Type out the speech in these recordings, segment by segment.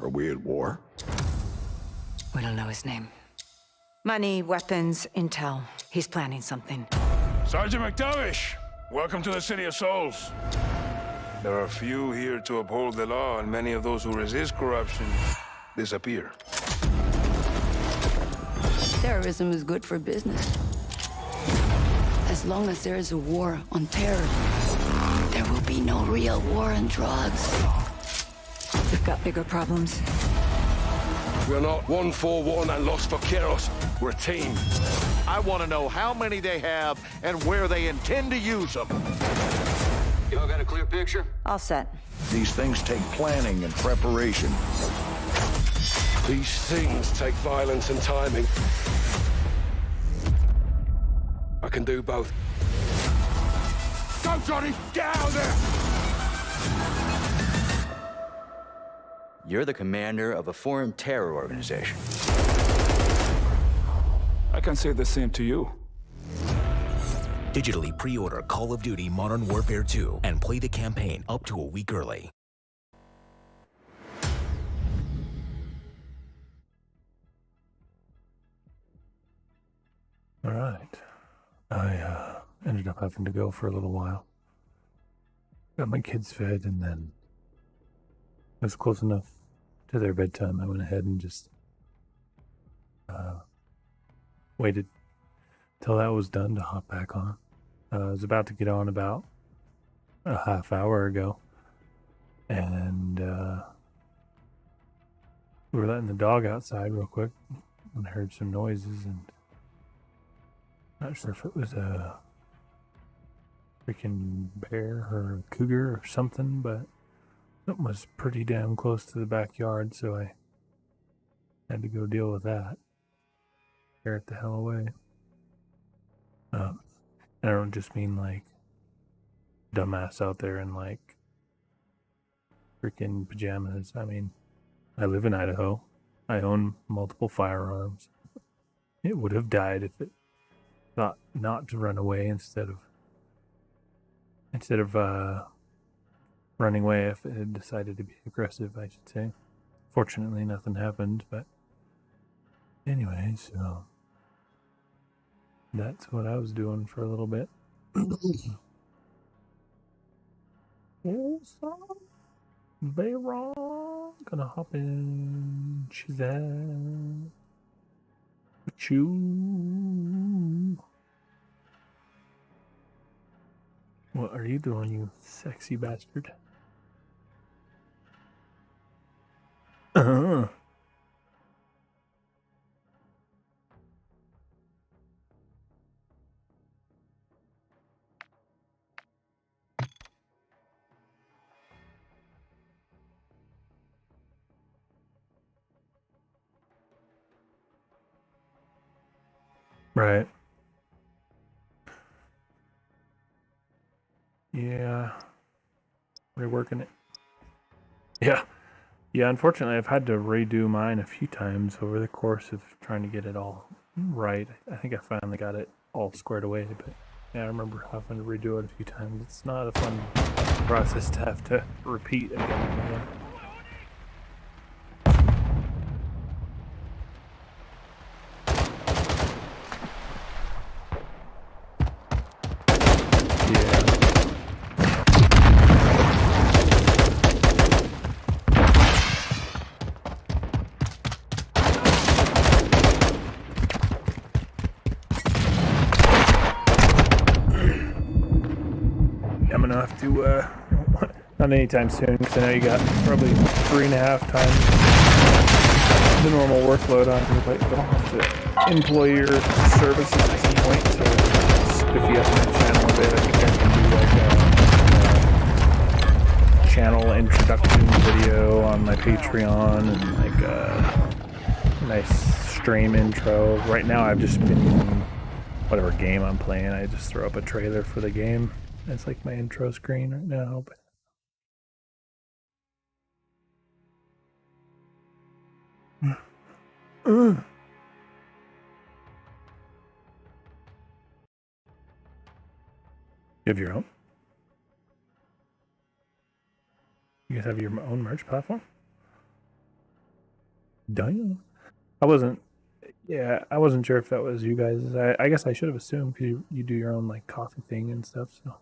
A weird war? We don't know his name. Money, weapons, intel. He's planning something. Sergeant McTavish, welcome to the City of Souls. There are few here to uphold the law, and many of those who resist corruption disappear. Terrorism is good for business. As long as there is a war on terror, there will be no real war on drugs. We've got bigger problems. We're not 141 and lost for Keros. We're a team. I want to know how many they have and where they intend to use them. Y'all got a clear picture? All set. These things take planning and preparation. These things take violence and timing. I can do both. Go, Johnny! Get out of there! You're the commander of a foreign terror organization. I can say the same to you. Digitally pre-order Call of Duty Modern Warfare 2 and play the campaign up to a week early. All right. I ended up having to go for a little while. Got my kids fed, and then it was close enough to their bedtime. I went ahead and just waited till that was done to hop back on. I was about to get on about a half hour ago, and we were letting the dog outside real quick, and I heard some noises, and not sure if it was a freaking bear or a cougar or something, but something was pretty damn close to the backyard, so I had to go deal with that. Scare it the hell away. And I don't just mean like dumbass out there in like freaking pajamas. I mean, I live in Idaho. I own multiple firearms. It would have died if it thought not to run away instead of running away if it had decided to be aggressive, I should say. Fortunately, nothing happened, but anyway, so that's what I was doing for a little bit. Be wrong. Gonna hop in. She's at you. What are you doing, you sexy bastard? Right. Yeah. Reworking it. Yeah. Yeah, unfortunately, I've had to redo mine a few times over the course of trying to get it all right. I think I finally got it all squared away, but yeah, I remember having to redo it a few times. It's not a fun process to have to repeat again and again. Not anytime soon, because I know you got probably 3.5 times the normal workload on you, but you'll have to employ your services at some point to spiffy up my channel a bit. I think I can do like a channel introduction video on my Patreon and like a nice stream intro. Right now I've just been whatever game I'm playing, I just throw up a trailer for the game. That's like my intro screen right now. But you have your own? You guys have your own merch platform? Damn. I wasn't. Yeah, I wasn't sure if that was you guys. I guess I should have assumed because you do your own like coffee thing and stuff. So.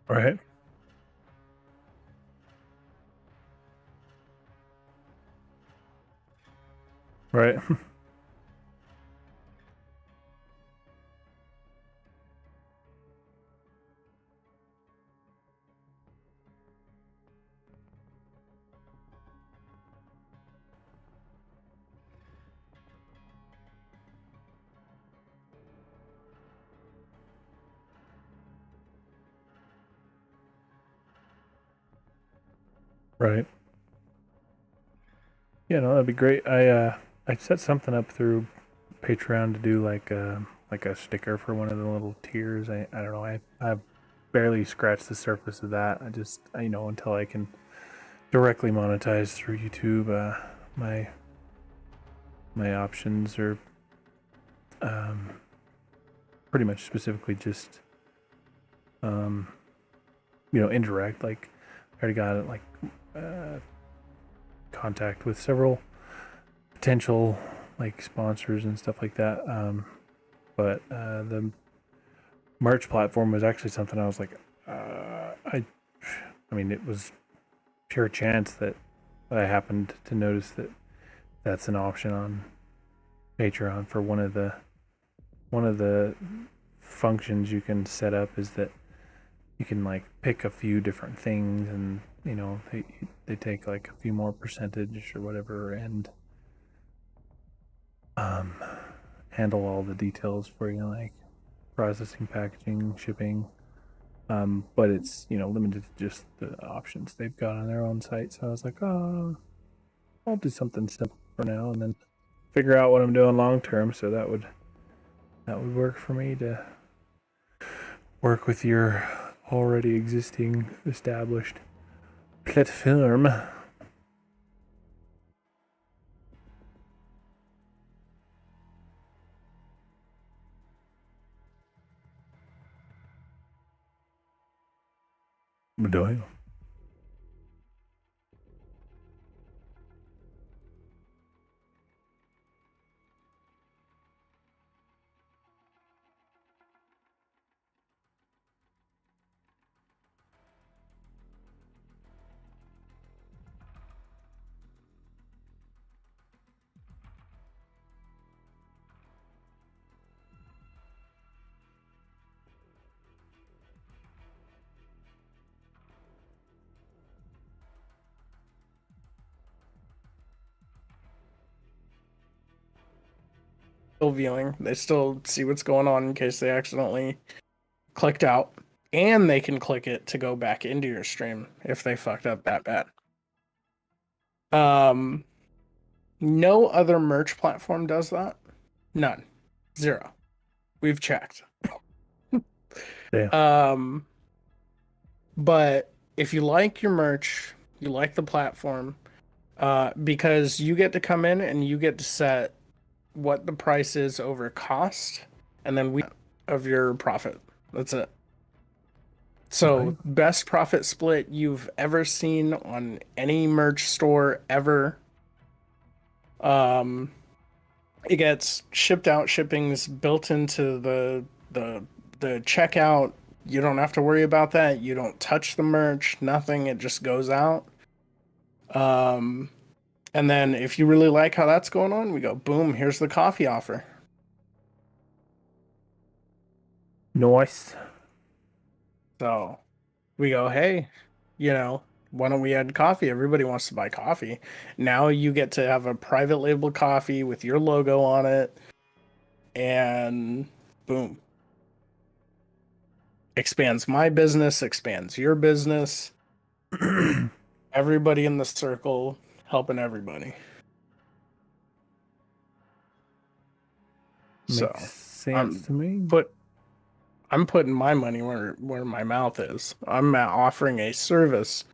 Right. Right. Right. Yeah, no, that'd be great. I set something up through Patreon to do like a sticker for one of the little tiers. I don't know. I've barely scratched the surface of that. Until I can directly monetize through YouTube, my options are pretty much specifically just indirect. Like I already got like contact with several potential like sponsors and stuff like that. But the merch platform was actually something I was like, I mean, it was pure chance that I happened to notice that that's an option on Patreon for one of the functions you can set up is that you can like pick a few different things and they take like a few more percentage or whatever and handle all the details for you, like processing, packaging, shipping. But it's limited to just the options they've got on their own site. So I was like, oh, I'll do something simple for now and then figure out what I'm doing long term. So that would work for me to work with your already existing established platform. Doing. Still viewing. They still see what's going on in case they accidentally clicked out. And they can click it to go back into your stream if they fucked up that bad. No other merch platform does that. None. Zero. We've checked. Yeah. But if you like your merch, you like the platform, because you get to come in and you get to set what the price is over cost, and then we of your profit. That's it. So, best profit split you've ever seen on any merch store ever. It gets shipped out. Shipping's built into the checkout. You don't have to worry about that. You don't touch the merch. Nothing. It just goes out. And then if you really like how that's going on, we go, boom, here's the coffee offer. Nice. So we go, hey, why don't we add coffee? Everybody wants to buy coffee. Now you get to have a private label coffee with your logo on it. And boom. Expands my business, expands your business. Everybody in the circle helping everybody. Makes sense to me. But I'm putting my money where my mouth is. I'm offering a service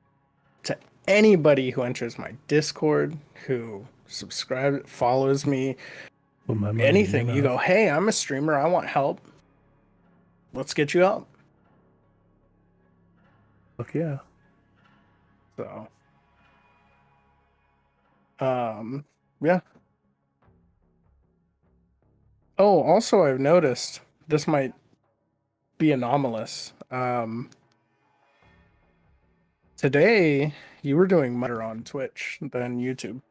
to anybody who enters my Discord, who subscribes, follows me, anything. You go, hey, I'm a streamer. I want help. Let's get you help. Fuck yeah. So, yeah. Oh, also, I've noticed this might be anomalous. Today you were doing better on Twitch than YouTube.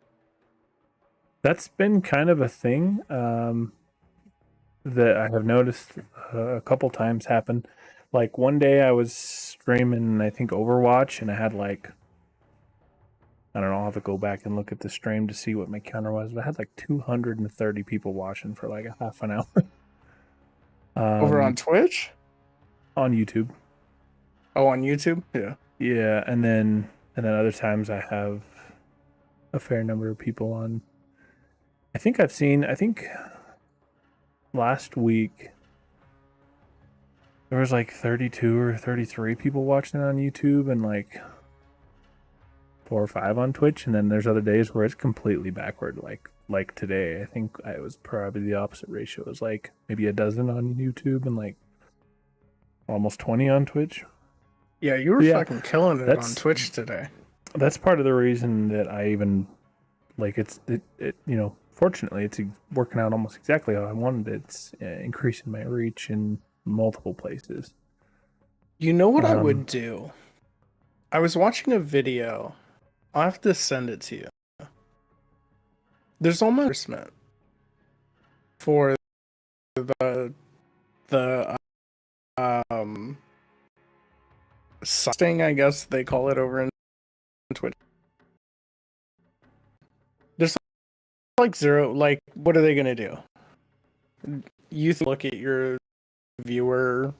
That's been kind of a thing that I have noticed a couple times happen. Like one day I was streaming, I think Overwatch, and I had like, I don't know, I'll have to go back and look at the stream to see what my counter was, but I had like 230 people watching for like a half an hour. Over on Twitch? On YouTube. Oh, on YouTube? Yeah. Yeah, and then other times I have a fair number of people on. I think last week there was like 32 or 33 people watching it on YouTube and like 4 or 5 on Twitch, and then there's other days where it's completely backward. Like today, I think it was probably the opposite ratio. It was like maybe a dozen on YouTube and like almost 20 on Twitch. Yeah, you were fucking killing it on Twitch today. That's part of the reason that I even like it fortunately it's working out almost exactly how I wanted it. It's increasing my reach in multiple places. You know what I would do? I was watching a video. I'll have to send it to you. There's almost for the thing, I guess they call it over in Twitch. There's like zero, like, what are they gonna do? You look at your viewer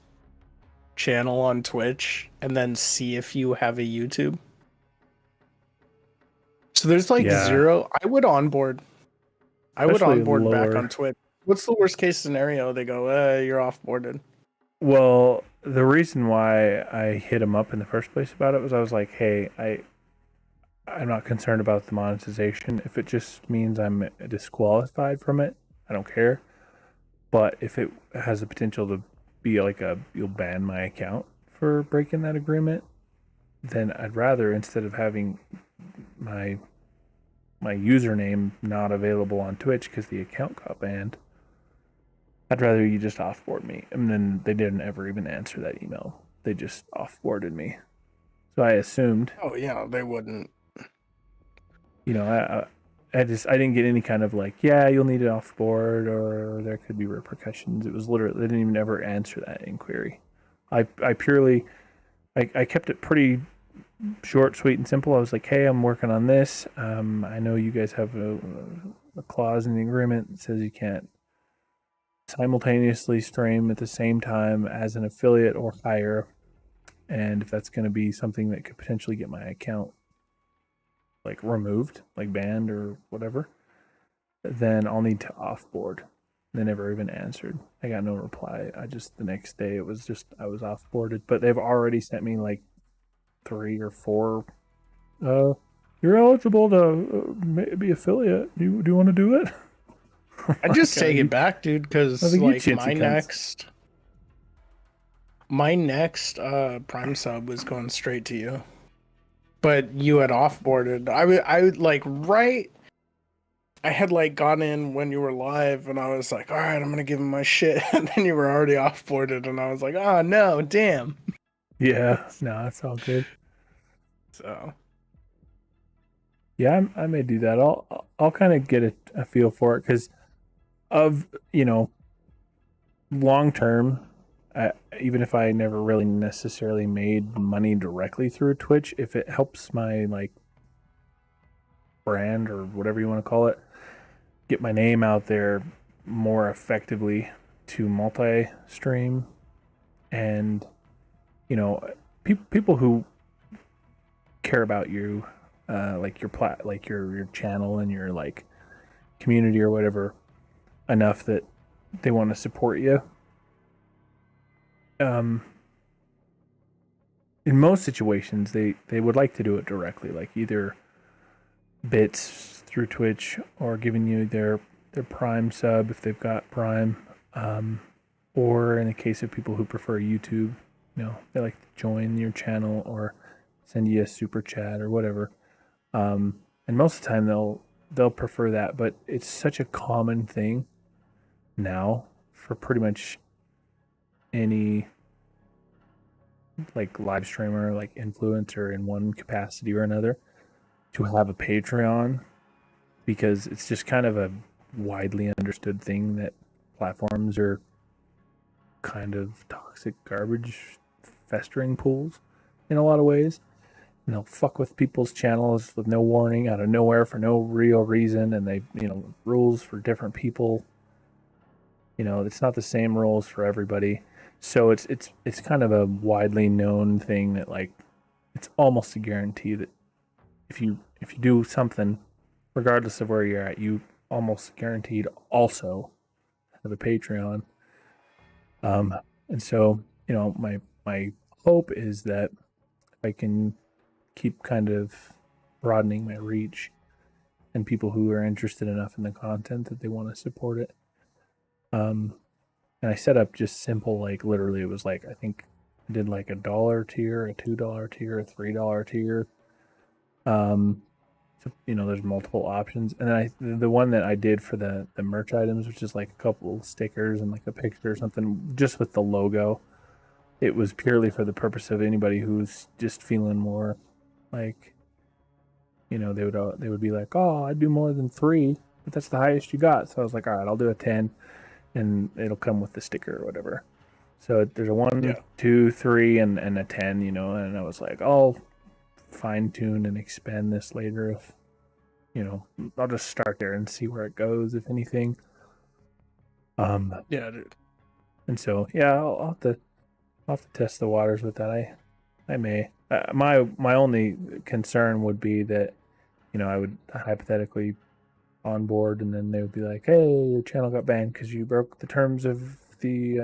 channel on Twitch and then see if you have a YouTube. So there's like zero. I would onboard back on Twitch. What's the worst case scenario? They go, you're offboarded. Well, the reason why I hit him up in the first place about it was I was like, hey, I'm not concerned about the monetization. If it just means I'm disqualified from it, I don't care. But if it has the potential to be like you'll ban my account for breaking that agreement, then I'd rather, instead of having my username not available on Twitch because the account got banned, I'd rather you just offboard me. And then they didn't ever even answer that email. They just offboarded me. So I assumed. Oh yeah, they wouldn't. I didn't get any kind of like, yeah, you'll need it offboard or there could be repercussions. It was literally, they didn't even ever answer that inquiry. I kept it pretty short, sweet, and simple. I was like, hey, I'm working on this. I know you guys have a clause in the agreement that says you can't simultaneously stream at the same time as an affiliate or higher. And if that's going to be something that could potentially get my account like removed, like banned or whatever, then I'll need to offboard. They never even answered. I got no reply. The next day I was offboarded, but they've already sent me like 3 or 4. You're eligible to be affiliate. Do you want to do it? I just take it back, dude, because like My next Prime sub was going straight to you, but you had offboarded. I would like right. I had like gone in when you were live, and I was like, "All right, I'm gonna give him my shit," and then you were already offboarded, and I was like, "Oh no, damn." Yeah, no, it's all good. So Yeah, I may do that. I'll kind of get a feel for it because of long term. Even if I never really necessarily made money directly through Twitch, if it helps my like brand or whatever you want to call it, get my name out there more effectively to multi-stream, and people who care about you, like your channel and your like community or whatever, enough that they want to support you. In most situations, they would like to do it directly, like either bits through Twitch or giving you their Prime sub if they've got Prime, or in the case of people who prefer YouTube, they like to join your channel or send you a super chat or whatever. And most of the time they'll prefer that, but it's such a common thing now for pretty much any like live streamer, like influencer in one capacity or another, to have a Patreon, because it's just kind of a widely understood thing that platforms are kind of toxic garbage festering pools in a lot of ways. And they'll fuck with people's channels with no warning, out of nowhere, for no real reason, and they rules for different people. It's not the same rules for everybody. So it's kind of a widely known thing that like it's almost a guarantee that if you do something, regardless of where you're at, you almost guaranteed also have a Patreon. And so my hope is that I can keep kind of broadening my reach, and people who are interested enough in the content that they want to support it. And I set up just simple, like literally it was like, I think I did like $1 tier, a $2 tier, a $3 tier. So, there's multiple options. And then the one that I did for the merch items, which is like a couple stickers and like a picture or something, just with the logo, it was purely for the purpose of anybody who's just feeling more like, they would be like, oh, I do more than 3, but that's the highest you got. So I was like, all right, I'll do a 10. And it'll come with the sticker or whatever. So there's a 1, 2, 3, and a 10, and I was like, I'll fine tune and expand this later if, I'll just start there and see where it goes, if anything. yeah, dude. And so, yeah, I'll have to test the waters with that. I may. My only concern would be that, I would hypothetically on board, and then they would be like, hey, your channel got banned because you broke the terms of the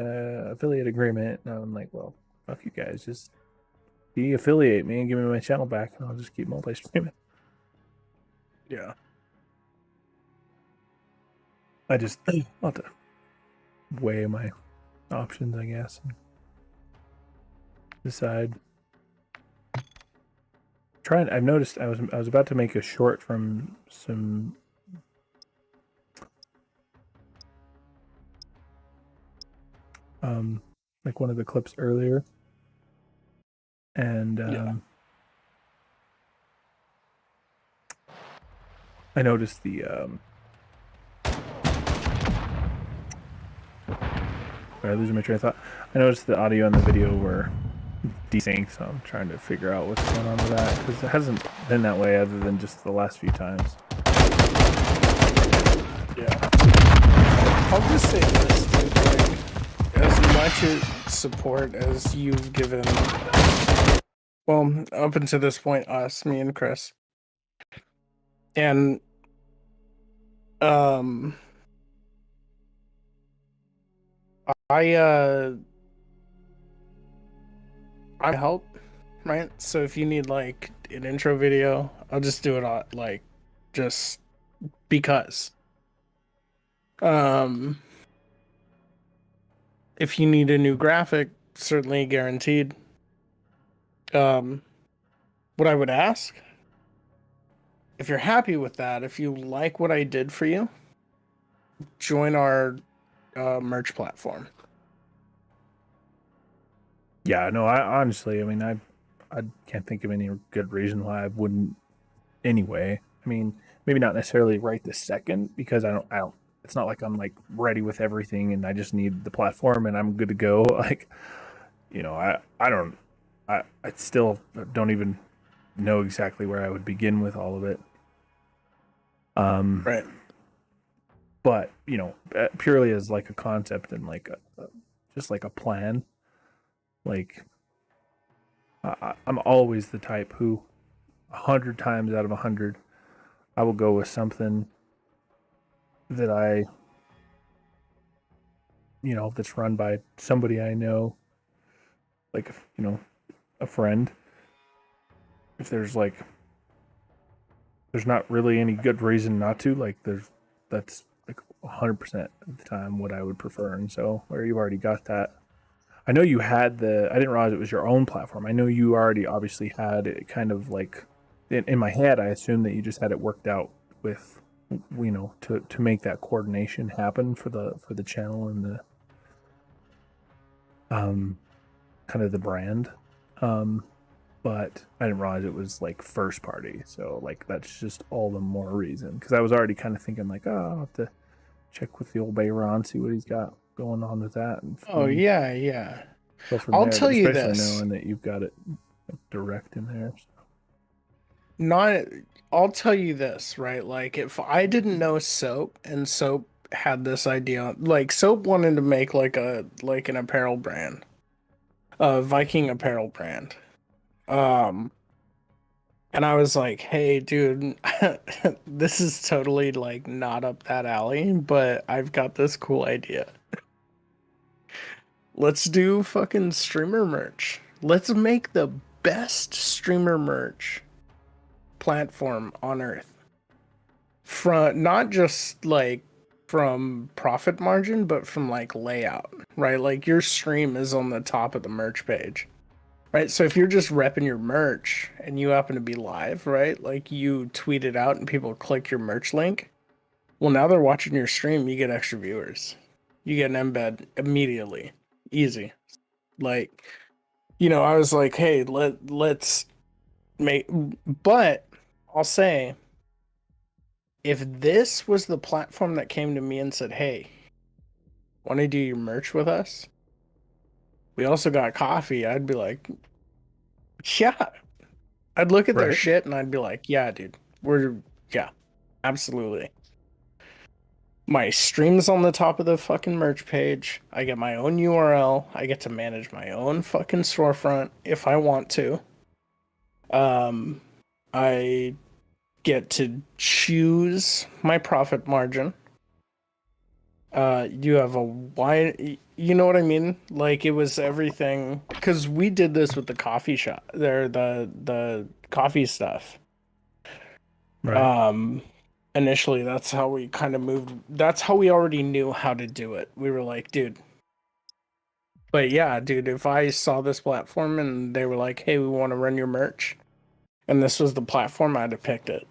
affiliate agreement. And I'm like, well, fuck you guys, just de-affiliate me and give me my channel back, and I'll just keep multi-streaming. Yeah. I'll have to weigh my options, I guess, and decide. I've noticed I was about to make a short from some like one of the clips earlier, and I noticed the I'm losing my train of thought. I noticed the audio and the video were desynced, so I'm trying to figure out what's going on with that, because it hasn't been that way other than just the last few times. Yeah. I'll just say this, dude, like, as much support as you've given, well, up until this point, us, me and Chris, and I help, right? So if you need like an intro video, I'll just do it on like just because. If you need a new graphic, certainly guaranteed. What I would ask, if you're happy with that, if you like what I did for you, join our merch platform. Yeah, no, I honestly, I mean, I can't think of any good reason why I wouldn't anyway. I mean, maybe not necessarily right this second because I don't, it's not like I'm like ready with everything and I just need the platform and I'm good to go. Like, you know, I still don't even know exactly where I would begin with all of it. Right. But, you know, purely as like a concept and like just like a plan, like I'm always the type who 100 times out of 100 I will go with something that I, you know, that's run by somebody I know, like, you know, a friend. If there's not really any good reason not to, like, that's like 100% of the time what I would prefer. And so, where you've already got that, I know you had I didn't realize it was your own platform. I know you already obviously had it kind of like, in my head, I assumed that you just had it worked out with, you know, to make that coordination happen for the channel and the kind of the brand. But I didn't realize it was like first party. So like that's just all the more reason, because I was already kind of thinking like, oh, I'll have to check with the old Bayron, see what he's got going on with that. And Yeah. go from I'll there, tell but you especially this. knowing that you've got it direct in there. I'll tell you this, right? Like, if I didn't know Soap and Soap had this idea, like Soap wanted to make like an apparel brand, a Viking apparel brand. And I was like, hey, dude, this is totally like not up that alley, but I've got this cool idea. Let's do fucking streamer merch. Let's make the best streamer merch platform on earth. From not just like from profit margin, but from like layout, right? Like your stream is on the top of the merch page. Right, so if you're just repping your merch and you happen to be live, right, like you tweet it out and people click your merch link, well, now they're watching your stream, you get extra viewers. You get an embed immediately. Easy. Like, you know, I was like, hey, let's make, but I'll say, if this was the platform that came to me and said, hey, want to do your merch with us? We also got coffee. I'd be like, yeah. I'd look at their shit and I'd be like, yeah, dude, yeah, absolutely. My stream's on the top of the fucking merch page. I get my own URL. I get to manage my own fucking storefront if I want to. I get to choose my profit margin. You have a wide, you know what I mean? Like, it was everything, because we did this with the coffee shop there, the coffee stuff. Right. Initially, that's how we kind of moved. That's how we already knew how to do it. We were like, dude. But yeah, dude, if I saw this platform and they were like, hey, we want to run your merch, and this was the platform, I'd have picked it.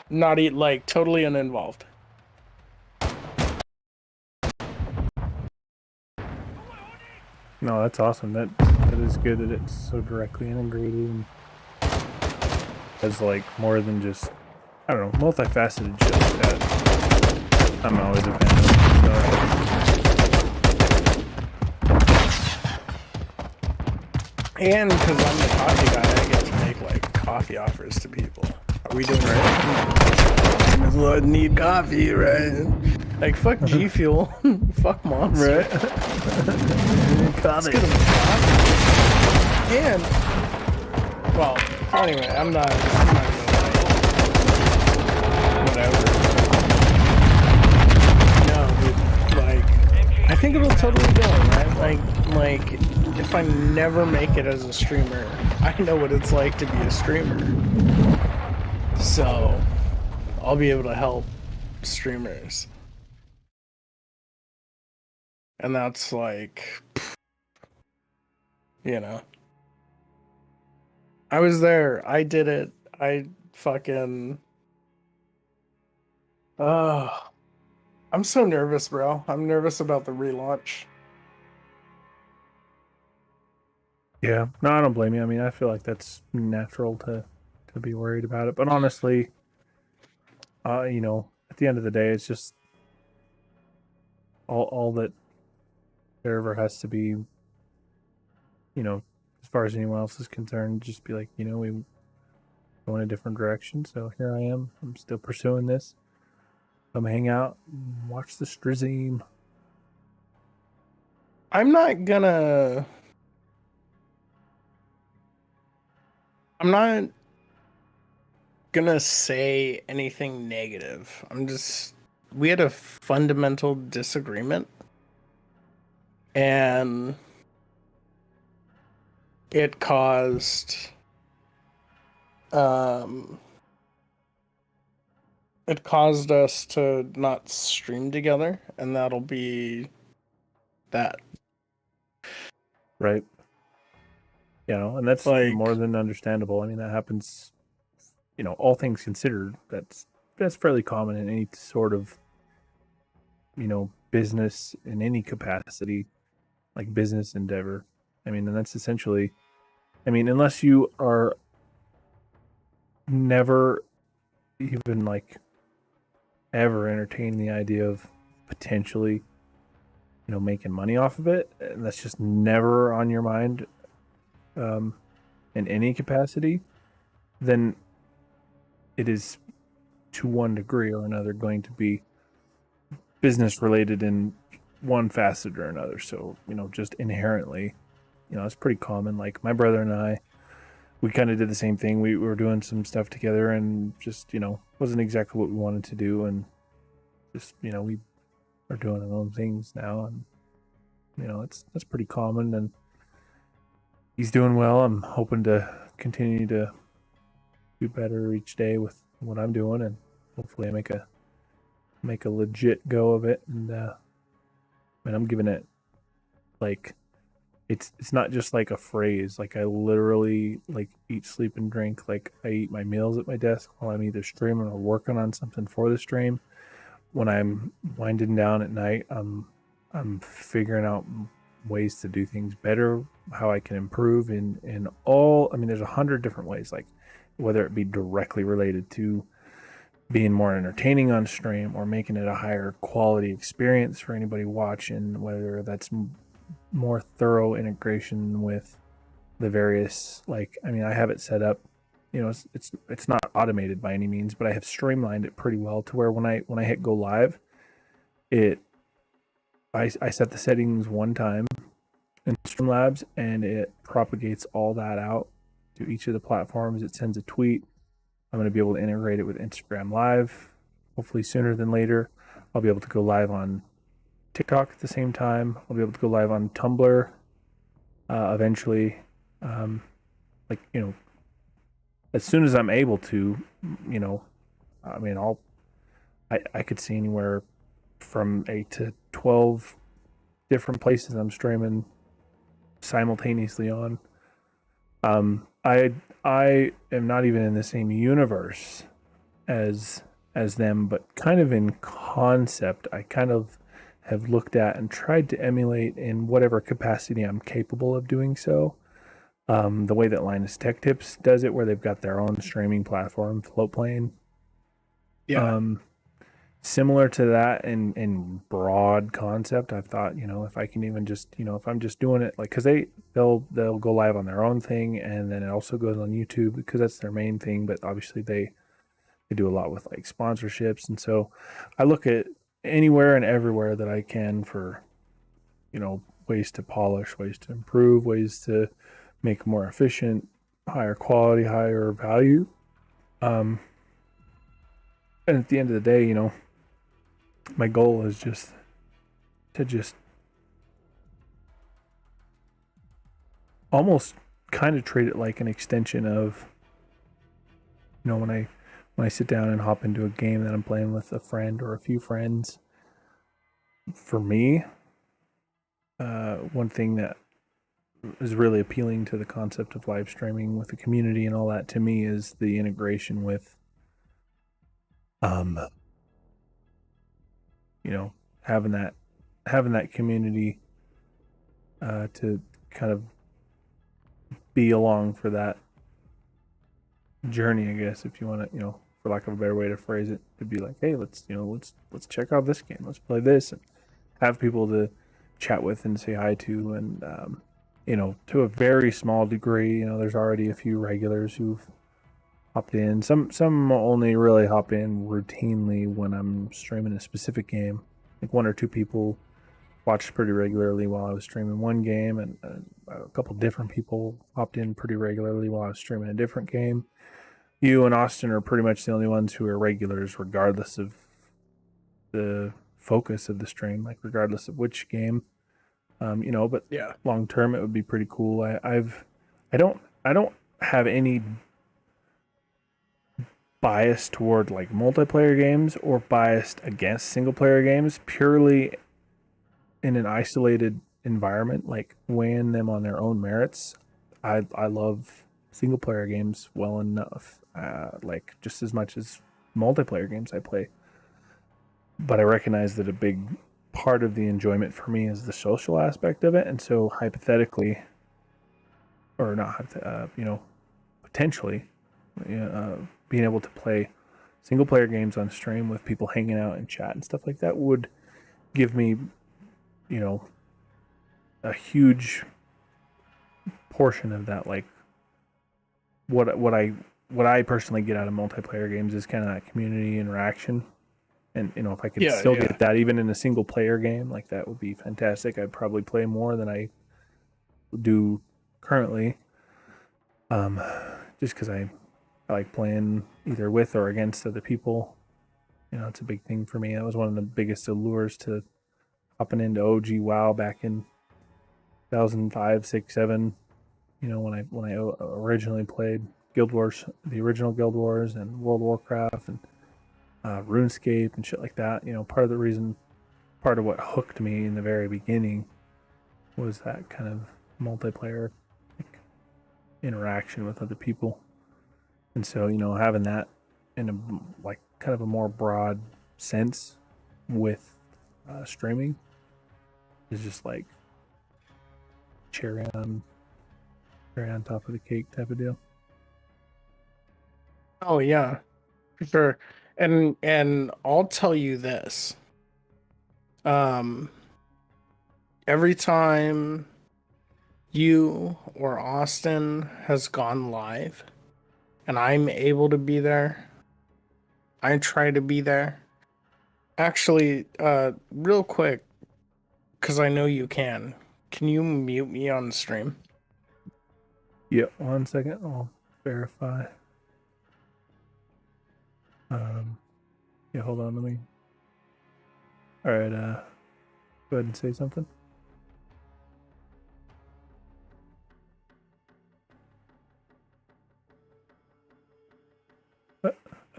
Not like totally uninvolved. No, that's awesome. That is good that it's so directly integrated and has like more than just, I don't know, multifaceted shit like that. I'm always a fan of. And because I'm the coffee guy, I get to make like coffee offers to people. Are we doing right? As well need coffee, right? Like, fuck G Fuel. Fuck Monster. Right? Let's get them coffee. And, well, anyway, I'm not gonna like, whatever. No, dude, like, I think it'll totally go, right? Like, if I never make it as a streamer, I know what it's like to be a streamer. So, I'll be able to help streamers. And that's like, you know. I was there. I did it. I fucking... I'm so nervous, bro. I'm nervous about the relaunch. Yeah, no, I don't blame you. I mean, I feel like that's natural to be worried about it. But honestly, you know, at the end of the day, it's just all that there ever has to be, you know, as far as anyone else is concerned, just be like, you know, we go in a different direction. So here I am. I'm still pursuing this. Come hang out, and watch the stream. I'm not gonna... I'm not gonna say anything negative. We had a fundamental disagreement, and it caused us to not stream together, and that'll be that. Right. You know, and that's Like, more than understandable. I mean, that happens, you know, all things considered, that's fairly common in any sort of, you know, business in any capacity, like business endeavor. I mean, and that's essentially, I mean, unless you are never even like ever entertaining the idea of potentially, you know, making money off of it, and that's just never on your mind, in any capacity, then it is to one degree or another going to be business related in one facet or another. So, you know, just inherently, you know, it's pretty common. Like my brother and I, we kind of did the same thing. We were doing some stuff together and just, you know, wasn't exactly what we wanted to do. And just, you know, we are doing our own things now. And, you know, that's pretty common. And he's doing well. I'm hoping to continue to do better each day with what I'm doing, and hopefully I make a legit go of it. And I'm giving it like it's not just like a phrase. Like I literally like eat, sleep, and drink. Like I eat my meals at my desk while I'm either streaming or working on something for the stream. When I'm winding down at night, I'm figuring out ways to do things better, how I can improve in all. I mean, there's 100 different ways, like whether it be directly related to being more entertaining on stream or making it a higher quality experience for anybody watching, whether that's more thorough integration with the various, like, I mean, I have it set up, you know, it's not automated by any means, but I have streamlined it pretty well to where when I hit go live, I set the settings one time in Streamlabs and it propagates all that out to each of the platforms. It sends a tweet. I'm going to be able to integrate it with Instagram Live, hopefully sooner than later. I'll be able to go live on TikTok at the same time. I'll be able to go live on Tumblr eventually. Like, you know, as soon as I'm able to, you know, I mean, I could see anywhere from 8 to 12 different places I'm streaming simultaneously on. I am not even in the same universe as them, but kind of in concept, I kind of have looked at and tried to emulate in whatever capacity I'm capable of doing so. The way that Linus Tech Tips does it, where they've got their own streaming platform, Floatplane. yeah. Similar to that in broad concept, I've thought, you know, if I can even just, you know, if I'm just doing it like, because they'll go live on their own thing, and then it also goes on YouTube because that's their main thing. But obviously they do a lot with like sponsorships, and so I look at anywhere and everywhere that I can for, you know, ways to polish, ways to improve, ways to make more efficient, higher quality, higher value. And at the end of the day, you know, my goal is just to almost kind of treat it like an extension of, you know, when I sit down and hop into a game that I'm playing with a friend or a few friends. For me, one thing that is really appealing to the concept of live streaming with the community and all that to me is the integration with, um, you know, having that community to kind of be along for that journey, I guess, if you want to, for lack of a better way to phrase it, to be like, hey, let's check out this game, let's play this, and have people to chat with and say hi to, and to a very small degree, there's already a few regulars who've hopped in. Some only really hop in routinely when I'm streaming a specific game. Like one or two people watched pretty regularly while I was streaming one game, and a couple different people hopped in pretty regularly while I was streaming a different game. You and Austin are pretty much the only ones who are regulars, regardless of the focus of the stream, like regardless of which game. But Yeah. long term, it would be pretty cool. I don't have any bias toward like multiplayer games or biased against single player games, purely in an isolated environment, like weighing them on their own merits. I love single player games well enough, like just as much as multiplayer games I play. But I recognize that a big part of the enjoyment for me is the social aspect of it, and so hypothetically, or not, potentially, being able to play single player games on stream with people hanging out and chat and stuff like that would give me, a huge portion of that, like what I personally get out of multiplayer games is kind of that community interaction. And if I could get that even in a single player game, like that would be fantastic. I'd probably play more than I do currently. Just because I like playing either with or against other people. It's a big thing for me. That was one of the biggest allures to hopping into OG WoW back in 2005, 6, 7. When I originally played Guild Wars, the original Guild Wars, and World of Warcraft, and RuneScape and shit like that. Part of what hooked me in the very beginning was that kind of multiplayer interaction with other people. And so, having that in a like kind of a more broad sense with streaming is just like cherry on top of the cake type of deal. Oh yeah, for sure. And I'll tell you this. Every time you or Austin has gone live and I'm able to be there, I try to be there. Actually, real quick, because I know you can you mute me on the stream? Yep, 1 second, I'll verify. Hold on, let me. All right, go ahead and say something.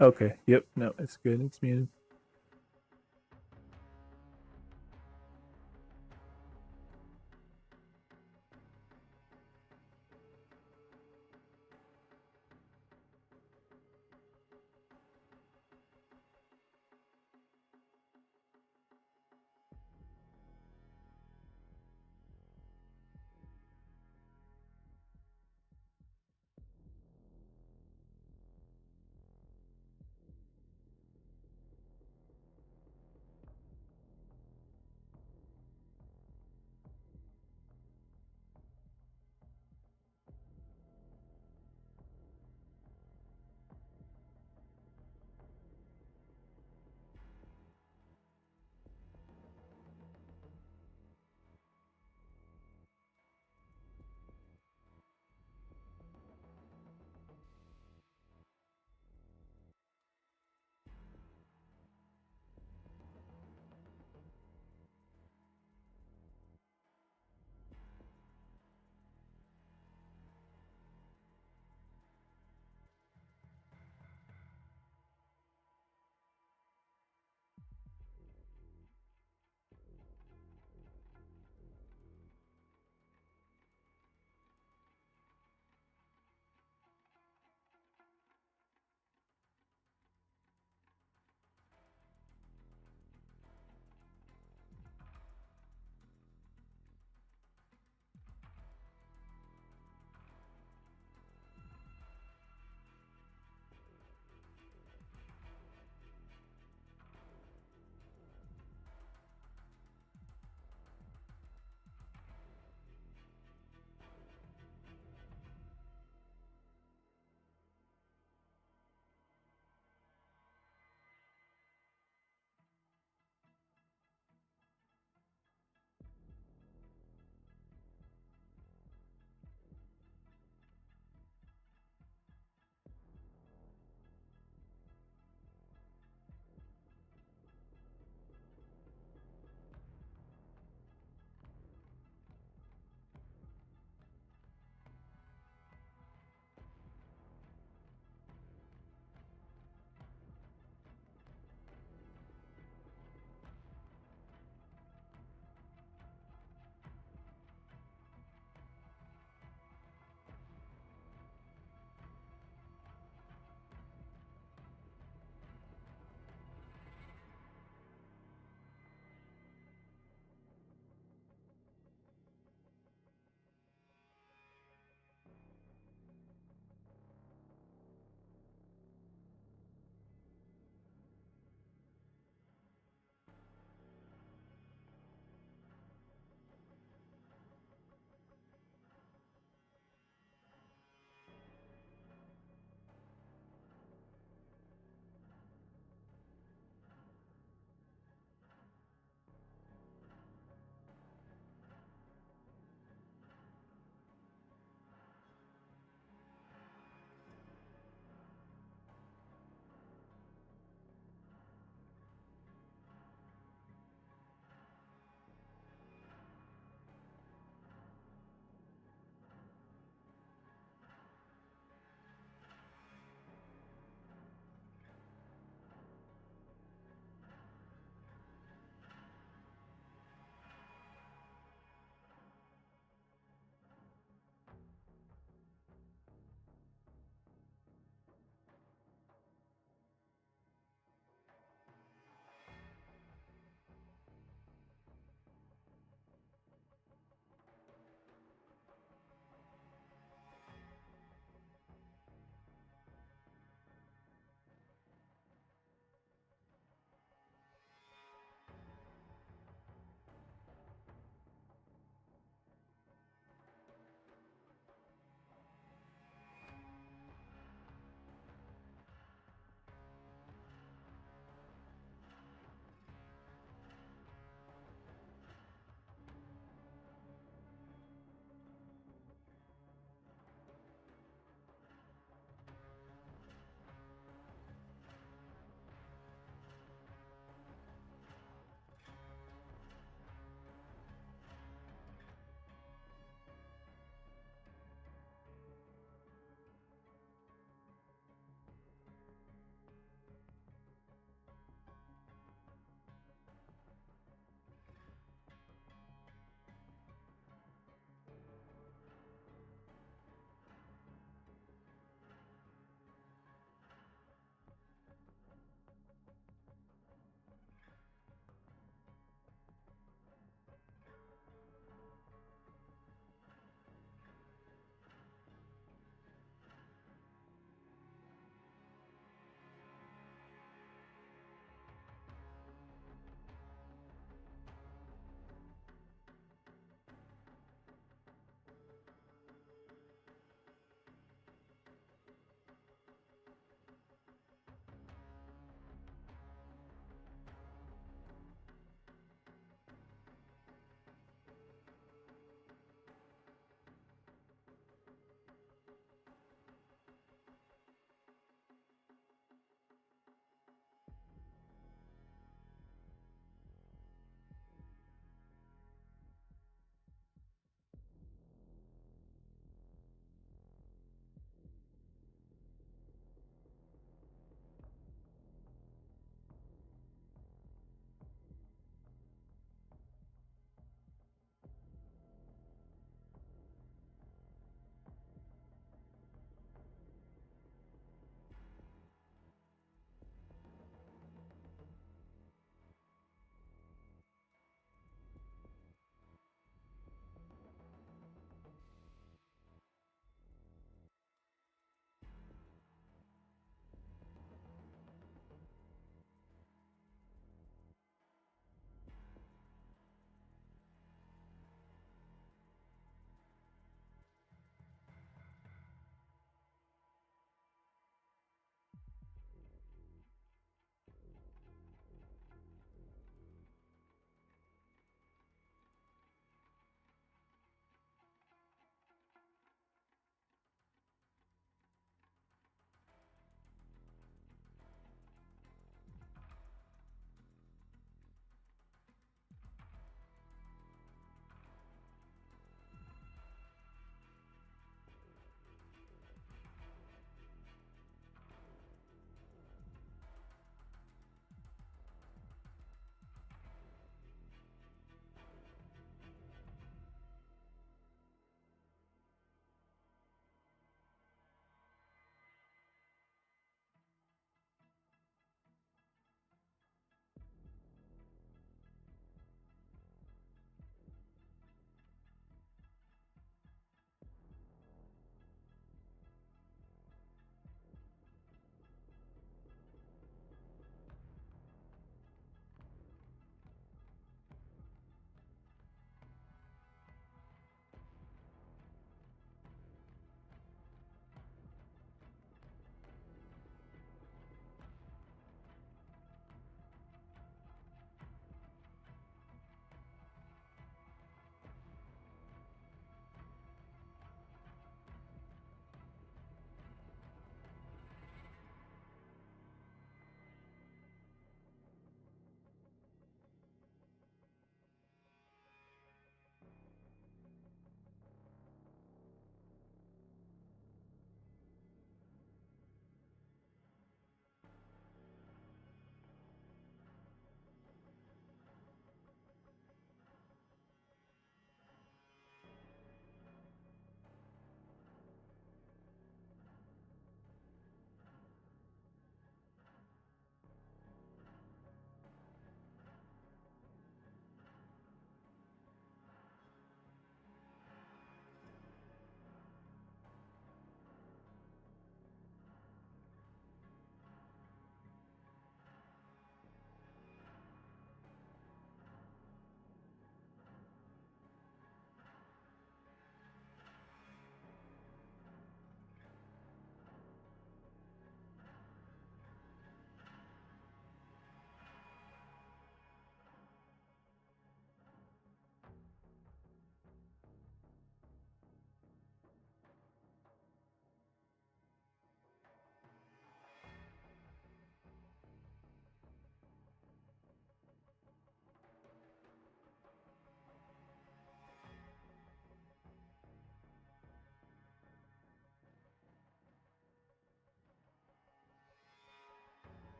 Okay, yep, no, it's good, it's muted.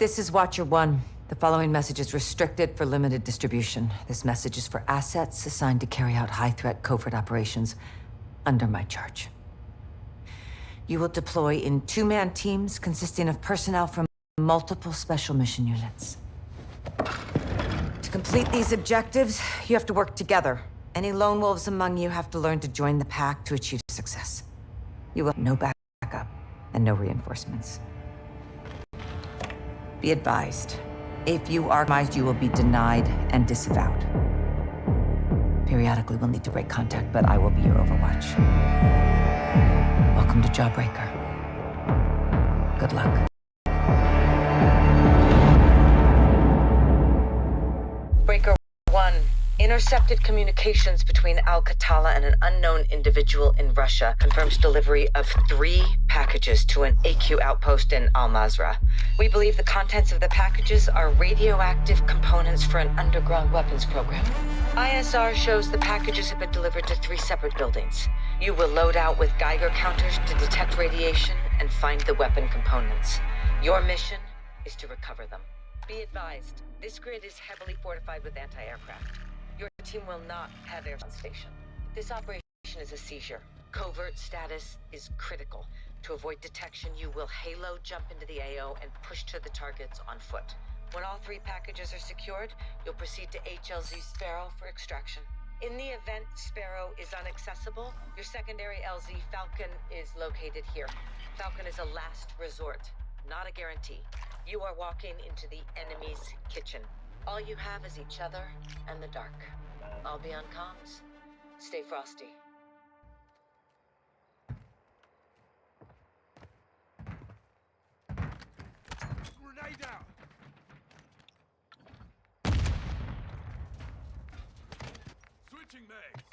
This is Watcher 1. The following message is restricted for limited distribution. This message is for assets assigned to carry out high-threat covert operations under my charge. You will deploy in two-man teams consisting of personnel from multiple special mission units. To complete these objectives, you have to work together. Any lone wolves among you have to learn to join the pack to achieve success. You will have no backup and no reinforcements. Be advised, if you are compromised, you will be denied and disavowed. Periodically, we'll need to break contact, but I will be your Overwatch. Welcome to Jawbreaker. Good luck. Breaker 1. Intercepted communications between Al-Qatala and an unknown individual in Russia confirms delivery of 3 packages to an AQ outpost in Al-Mazrah. We believe the contents of the packages are radioactive components for an underground weapons program. ISR shows the packages have been delivered to 3 separate buildings. You will load out with Geiger counters to detect radiation and find the weapon components. Your mission is to recover them. Be advised, this grid is heavily fortified with anti-aircraft. Your team will not have air on station. This operation is a seizure. Covert status is critical. To avoid detection, you will halo jump into the AO and push to the targets on foot. When all 3 packages are secured, you'll proceed to HLZ Sparrow for extraction. In the event Sparrow is inaccessible, your secondary LZ Falcon is located here. Falcon is a last resort, not a guarantee. You are walking into the enemy's kitchen. All you have is each other and the dark. I'll be on comms. Stay frosty. Grenade out! Switching mags!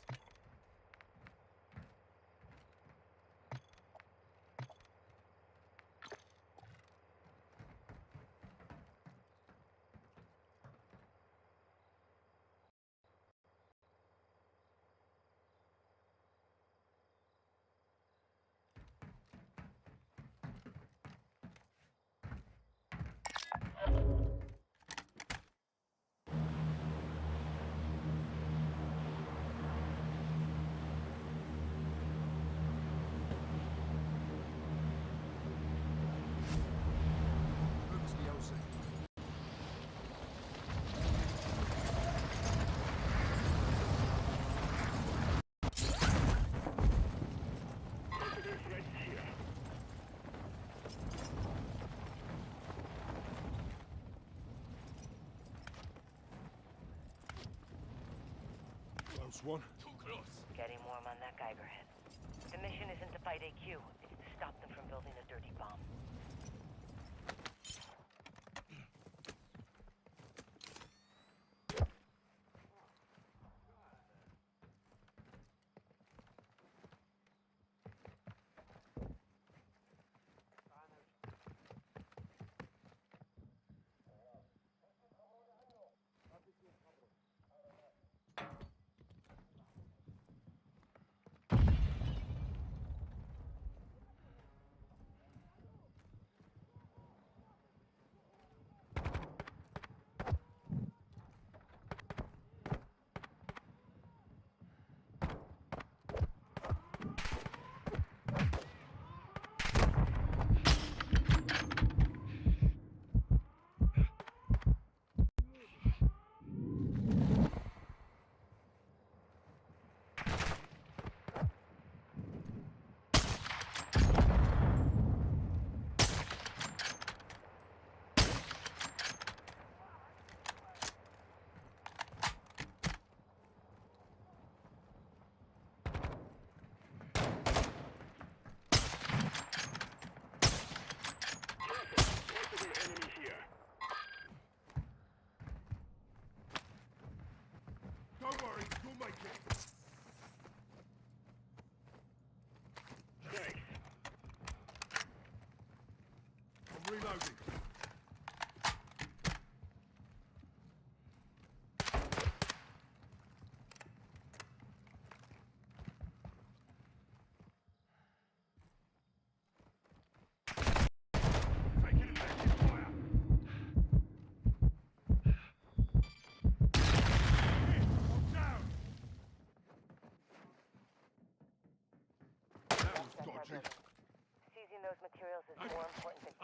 Close one. Too close. Getting warm on that Geiger head. The mission isn't to fight AQ. It's to stop them from building a dirty bomb.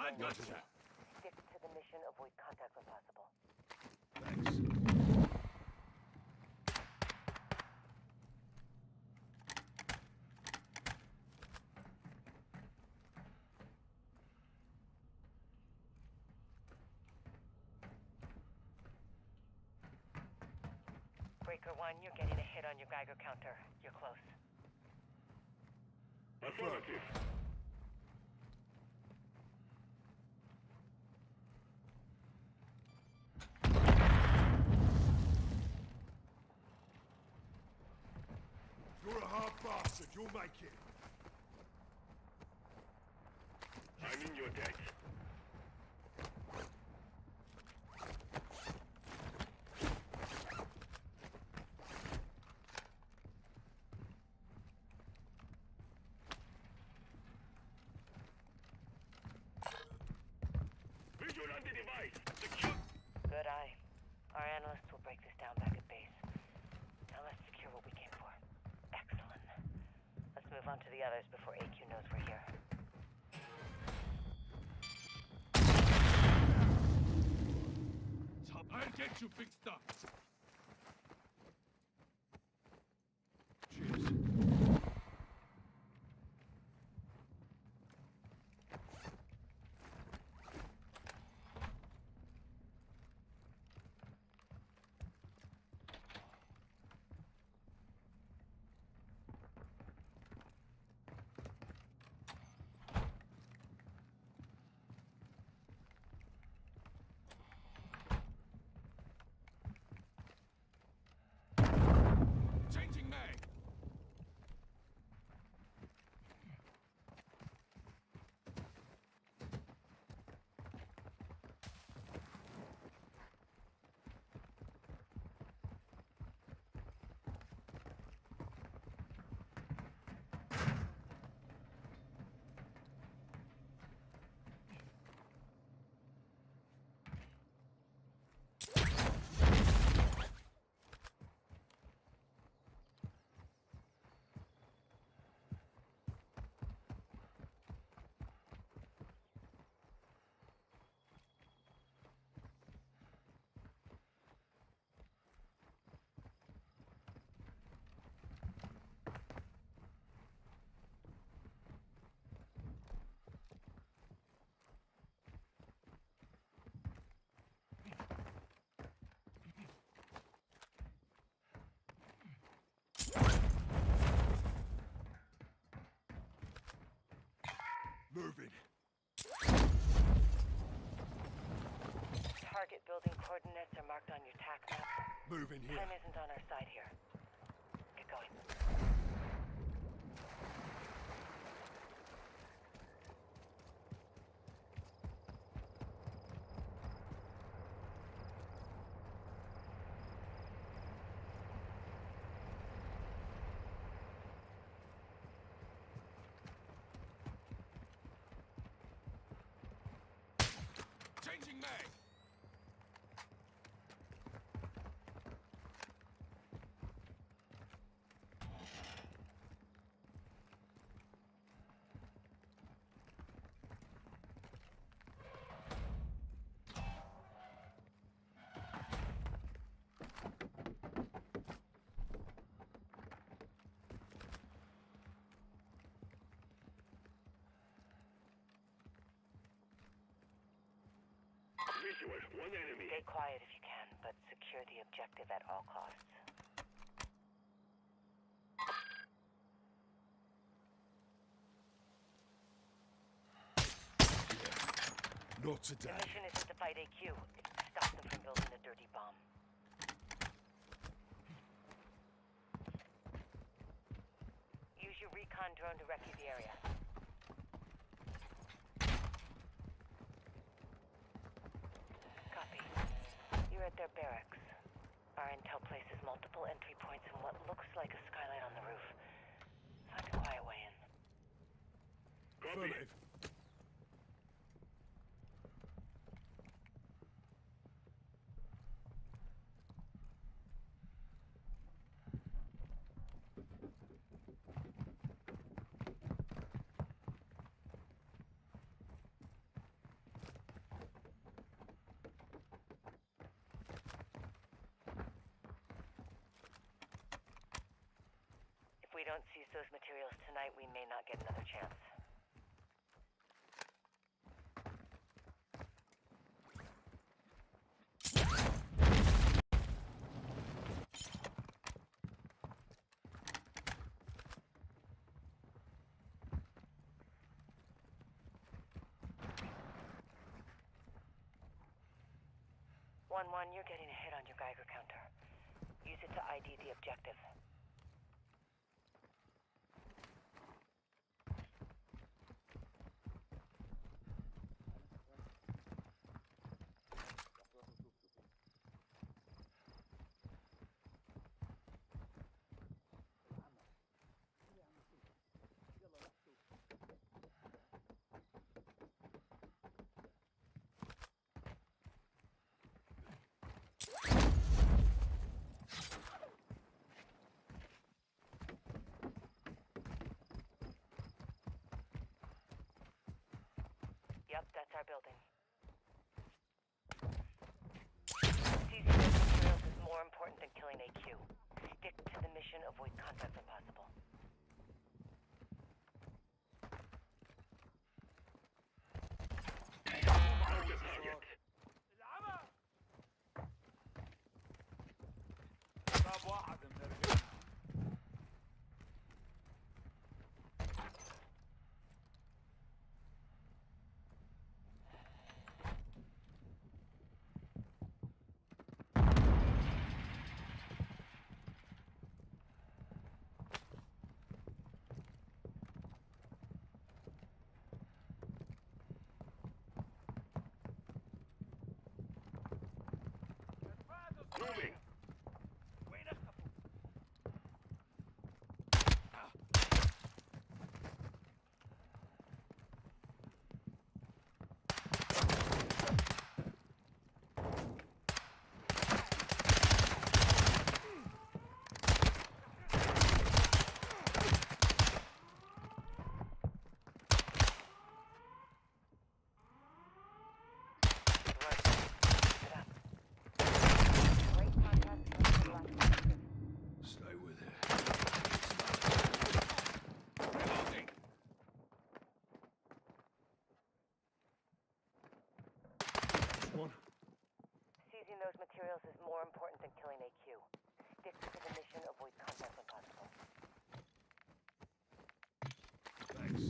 I've got you. Stick to the mission, avoid contact when possible. Thanks. Breaker 1, you're getting a hit on your Geiger counter. You're close. Affirmative. You're a hard bastard. You'll make it. I'm in your debt. Visual on the device. Secure. Good eye. Our analysts will break this down back at base. Now let's secure what we came for. Excellent. Let's move on to the others before AQ knows we're here. I'll get you, big stuff. Changing mag. Moving. Target building coordinates are marked on your TAC map. Moving here. Time isn't on our side here. Get going. Changing mag. Visual, one enemy. Stay quiet if you can, but secure the objective at all costs. Not The today. mission isn't to fight AQ. It's to stop them from building a dirty bomb. Use your recon drone to recce the area. Copy. You're at their barracks. Our intel places multiple entry points and what looks like a skylight on the roof. Find a quiet way in. Affirmative. those materials tonight, we may not get another chance. You're getting a hit on your Geiger counter. Use it to ID the objective. Yep, that's our building. Seizing those materials is more important than killing AQ. Stick to the mission, avoid contact when possible. Moving! Stay with it. Reloading! One. Seizing those materials is more important than killing AQ. Stick to the mission, avoid contact when possible. Thanks.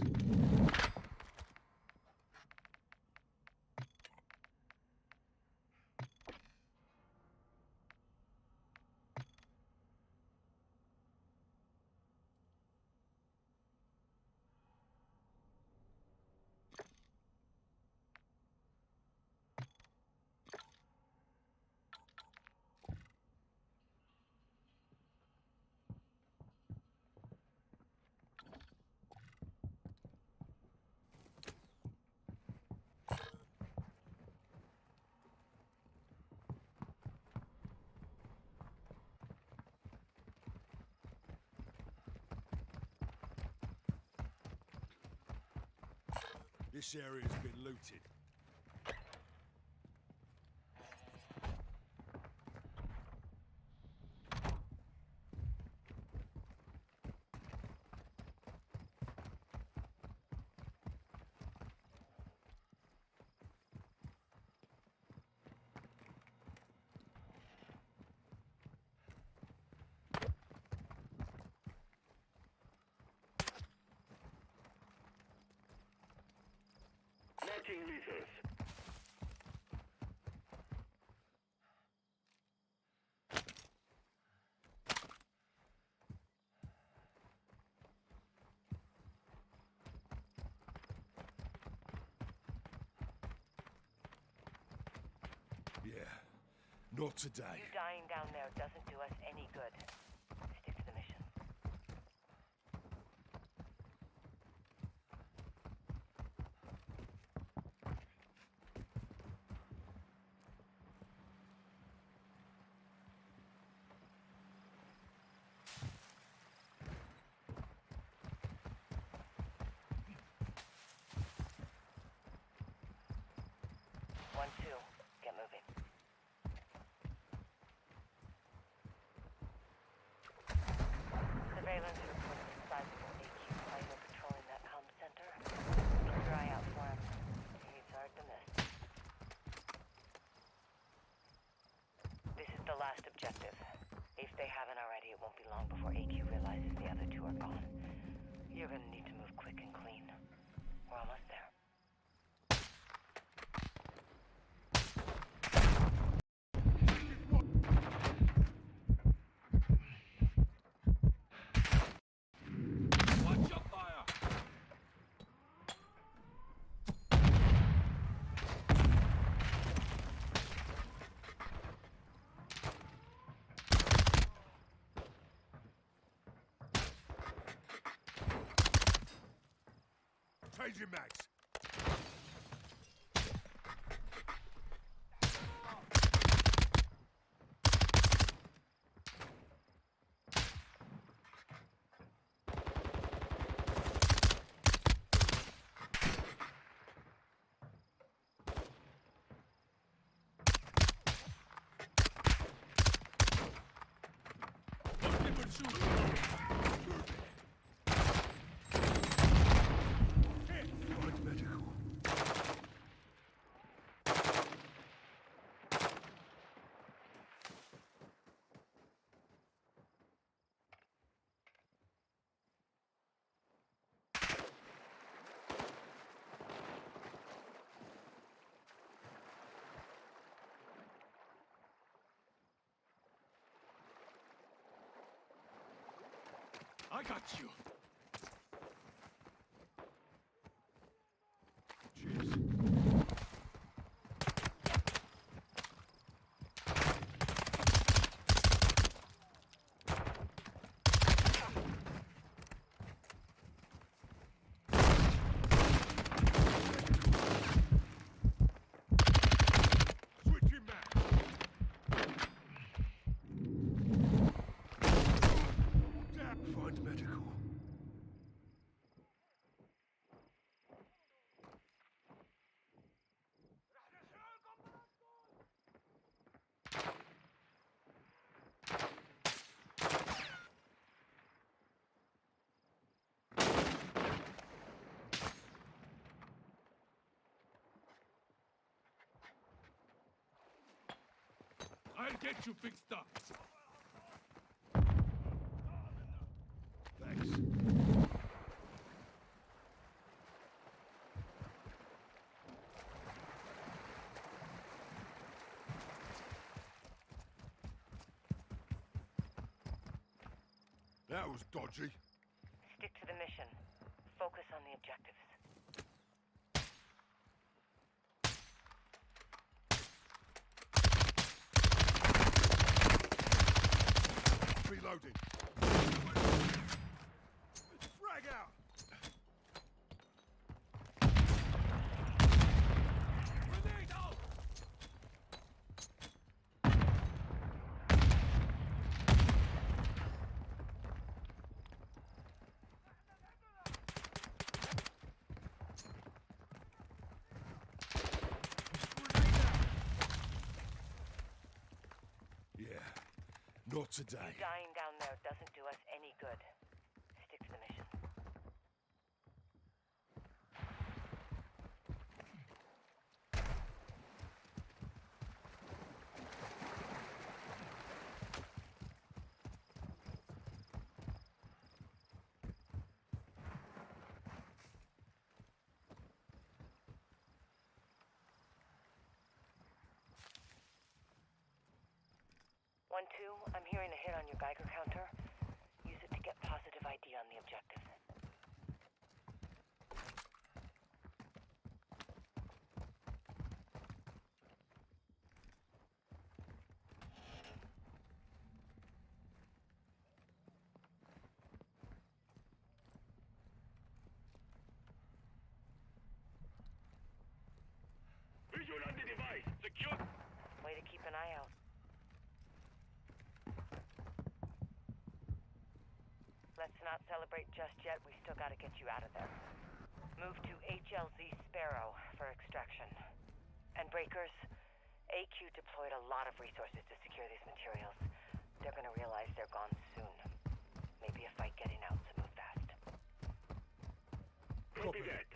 This area's been looted. Marking meters. Yeah, not today. You dying down there doesn't do us any good. Stick to the mission. One, two. Get moving. last objective. If they haven't already, it won't be long before AQ realizes the other two are gone. You're gonna need to move quick and clean. We're almost there. Watch your fire! Changing mags. I got you. Cheers. Switching mags. Find medical. I'll get you fixed up. Thanks. That was dodgy. Stick to the mission. Focus on the objectives. Reloading. Frag out. Grenade out. Yeah, not today. Dying down there doesn't do us any good. Stick to the mission. One, two, I'm hearing a hit on your Geiger counter. Use it to get positive ID on the objective. Visual on the device. Secure. Way to keep an eye out. Let's not celebrate just yet. We still gotta get you out of there. Move to HLZ Sparrow for extraction. And Breakers, AQ deployed a lot of resources to secure these materials. They're gonna realize they're gone soon. Maybe a fight getting out, so move fast. Copy that.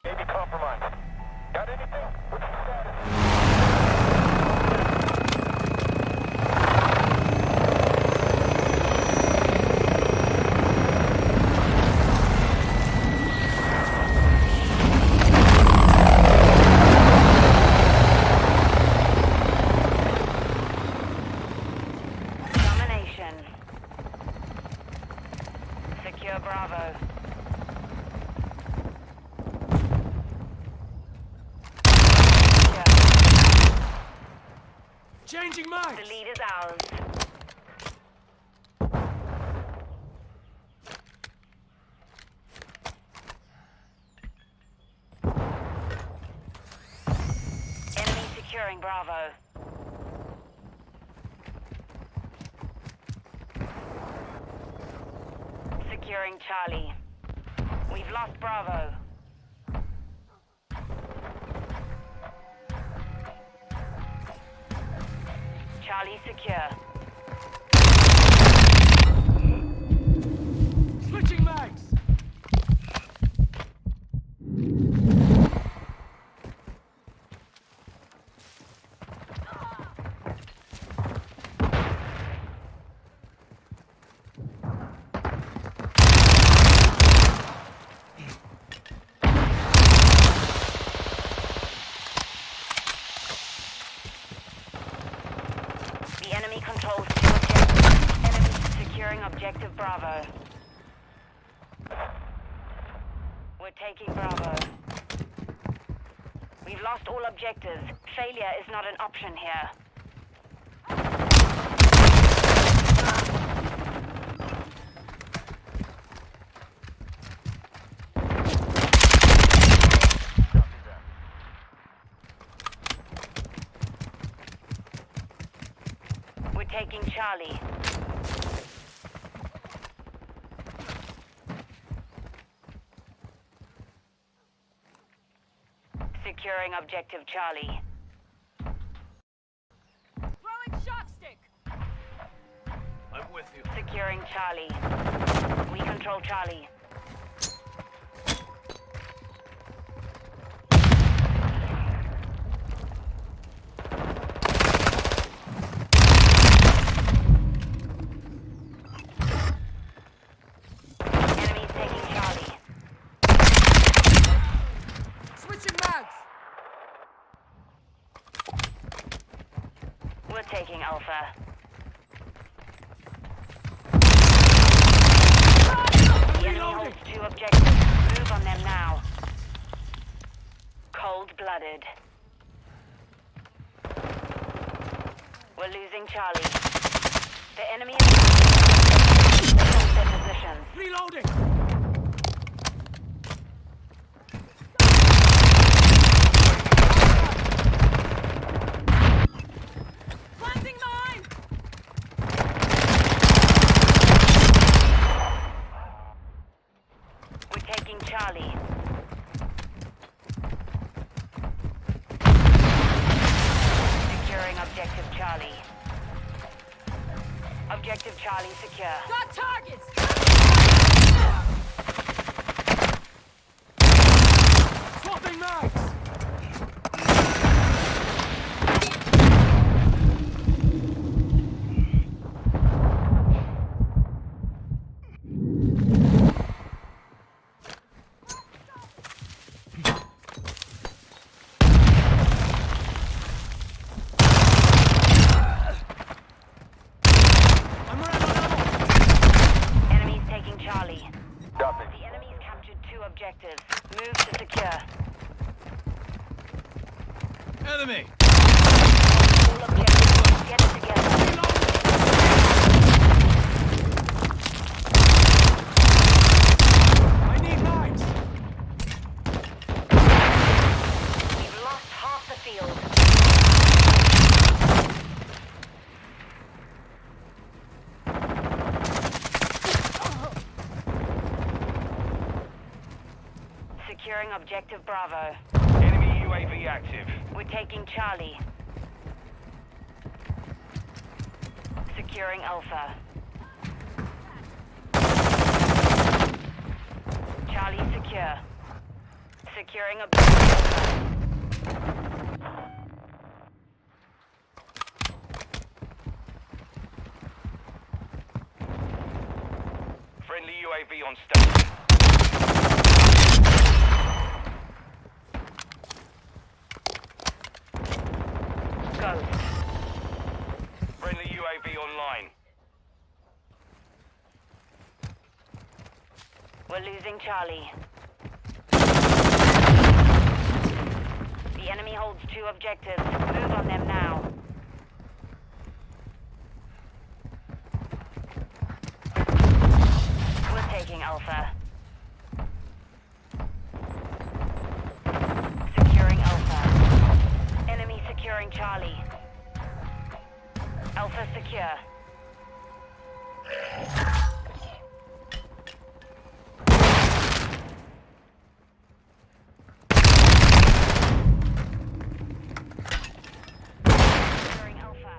Maybe compromised. Got anything? What's the status? Domination. Secure Bravo. Changing mags! The lead is ours. Enemy securing Bravo. Securing Charlie. We've lost Bravo. Charlie secure. Switching mags! The enemy controls 2 objectives. Enemy securing objective Bravo. We're taking Bravo. We've lost all objectives. Failure is not an option here. We're taking Charlie. Securing objective Charlie. Throwing shock stick! I'm with you. Securing Charlie. We control Charlie. Enemies taking Charlie. Switching mags! We're taking Alpha. The enemy holds 2 objectives. Move on them now. Cold-blooded. We're losing Charlie. The enemy is hold their positions. Reloading! Planting mine! We're taking Charlie. Securing objective Charlie. Objective Charlie secure. Got targets! Swapping mags! I'm running on ammo! Enemies taking Charlie. Copy. The enemy's captured 2 objectives. Move to secure. Enemy! All objectives. Get it together. I need mines! We've lost half the field. Securing objective Bravo. Enemy UAV active. We're taking Charlie. Securing Alpha. Charlie secure. Securing objective Alpha. Friendly UAV on station. Ghost. Friendly UAV online. We're losing Charlie. The enemy holds 2 objectives. Move on them now. We're taking Alpha. Securing Alpha. Enemy securing Charlie. Alpha secure. Securing Alpha.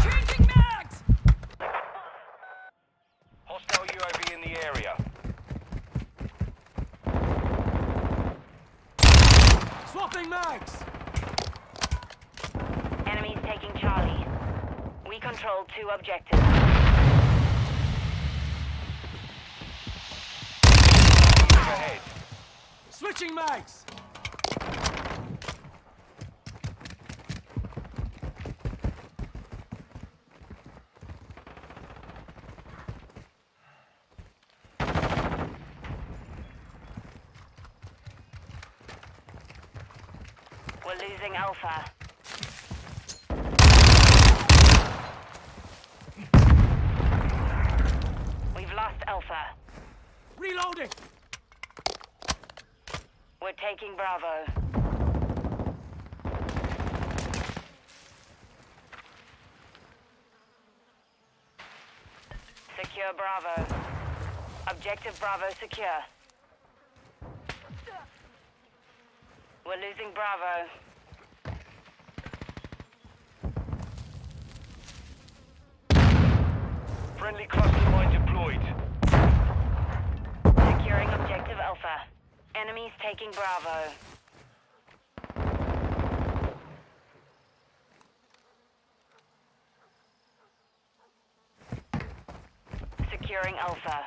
Changing mags! Hostile UAV in the area. Swapping mags! Enemies taking Charlie. We control 2 objectives. Ahead. Switching mags! We're losing Alpha. We've lost Alpha. Reloading! We're taking Bravo. Secure Bravo. Objective Bravo secure. We're losing Bravo. Friendly cluster mine deployed. Securing objective Alpha. Enemies taking Bravo. Securing Alpha.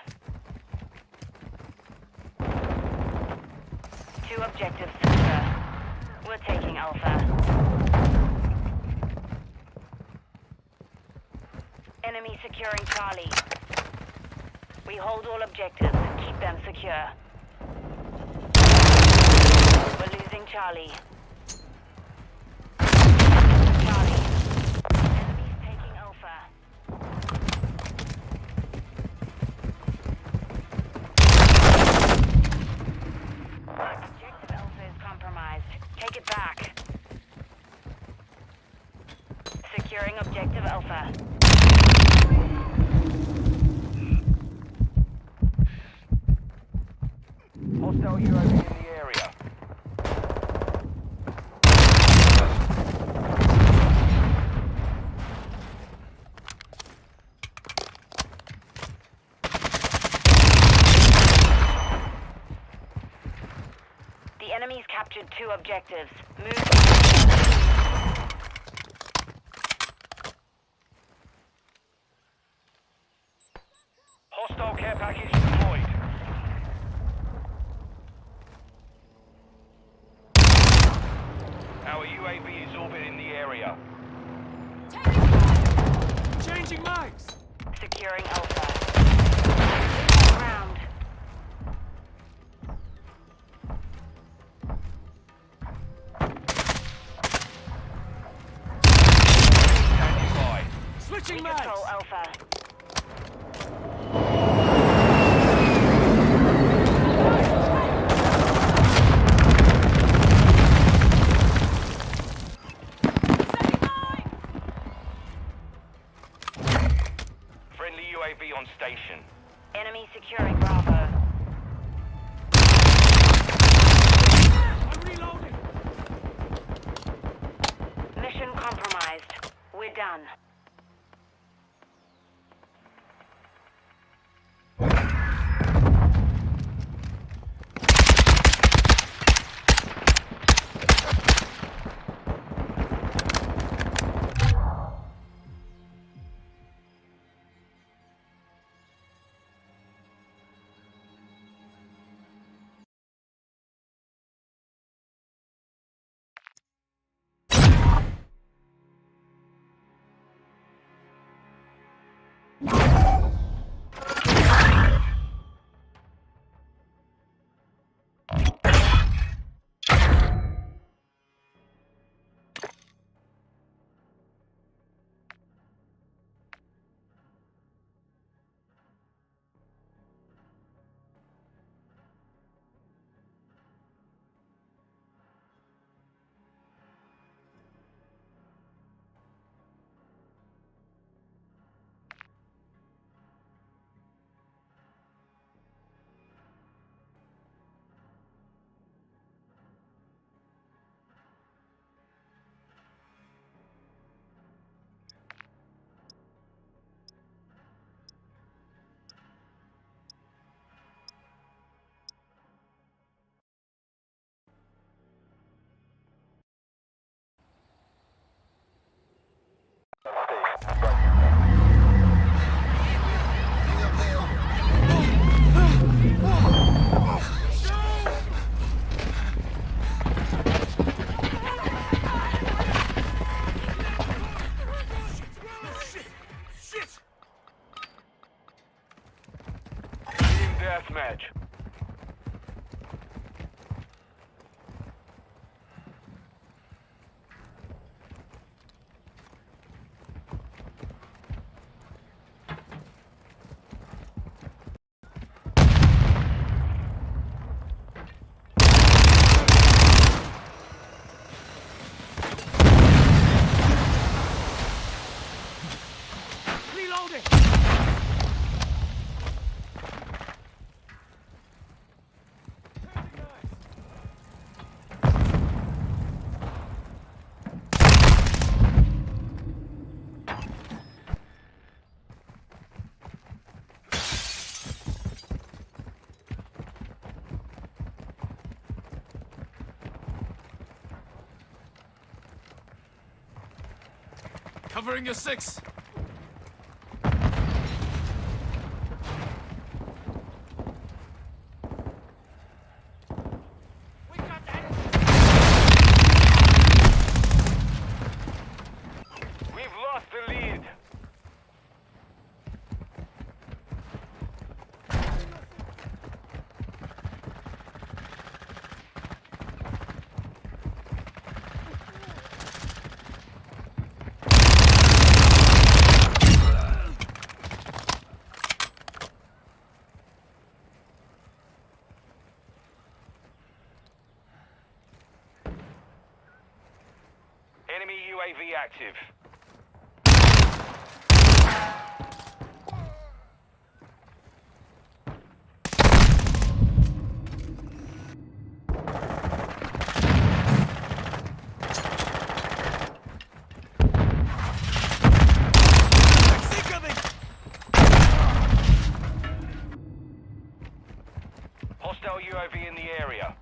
2 objectives secure. We're taking Alpha. Enemy securing Charlie. We hold all objectives. Keep them secure. We're losing Charlie. Charlie. Enemies taking Alpha. Objective Alpha is compromised. Take it back. Securing objective Alpha. Hostile UAV in the area. The enemy's captured 2 objectives. Move. Hostile care package deployed. Our UAV is orbiting the area. Changing mags! Securing Alpha. Ground. Standing by. Switching We mags! control Alpha. Friendly UAV on station. Enemy securing Bravo. I'm reloading! Mission compromised. We're done. deathmatch. Covering your 6. We've lost the lead. Enemy UAV active. Hostile UAV in the area.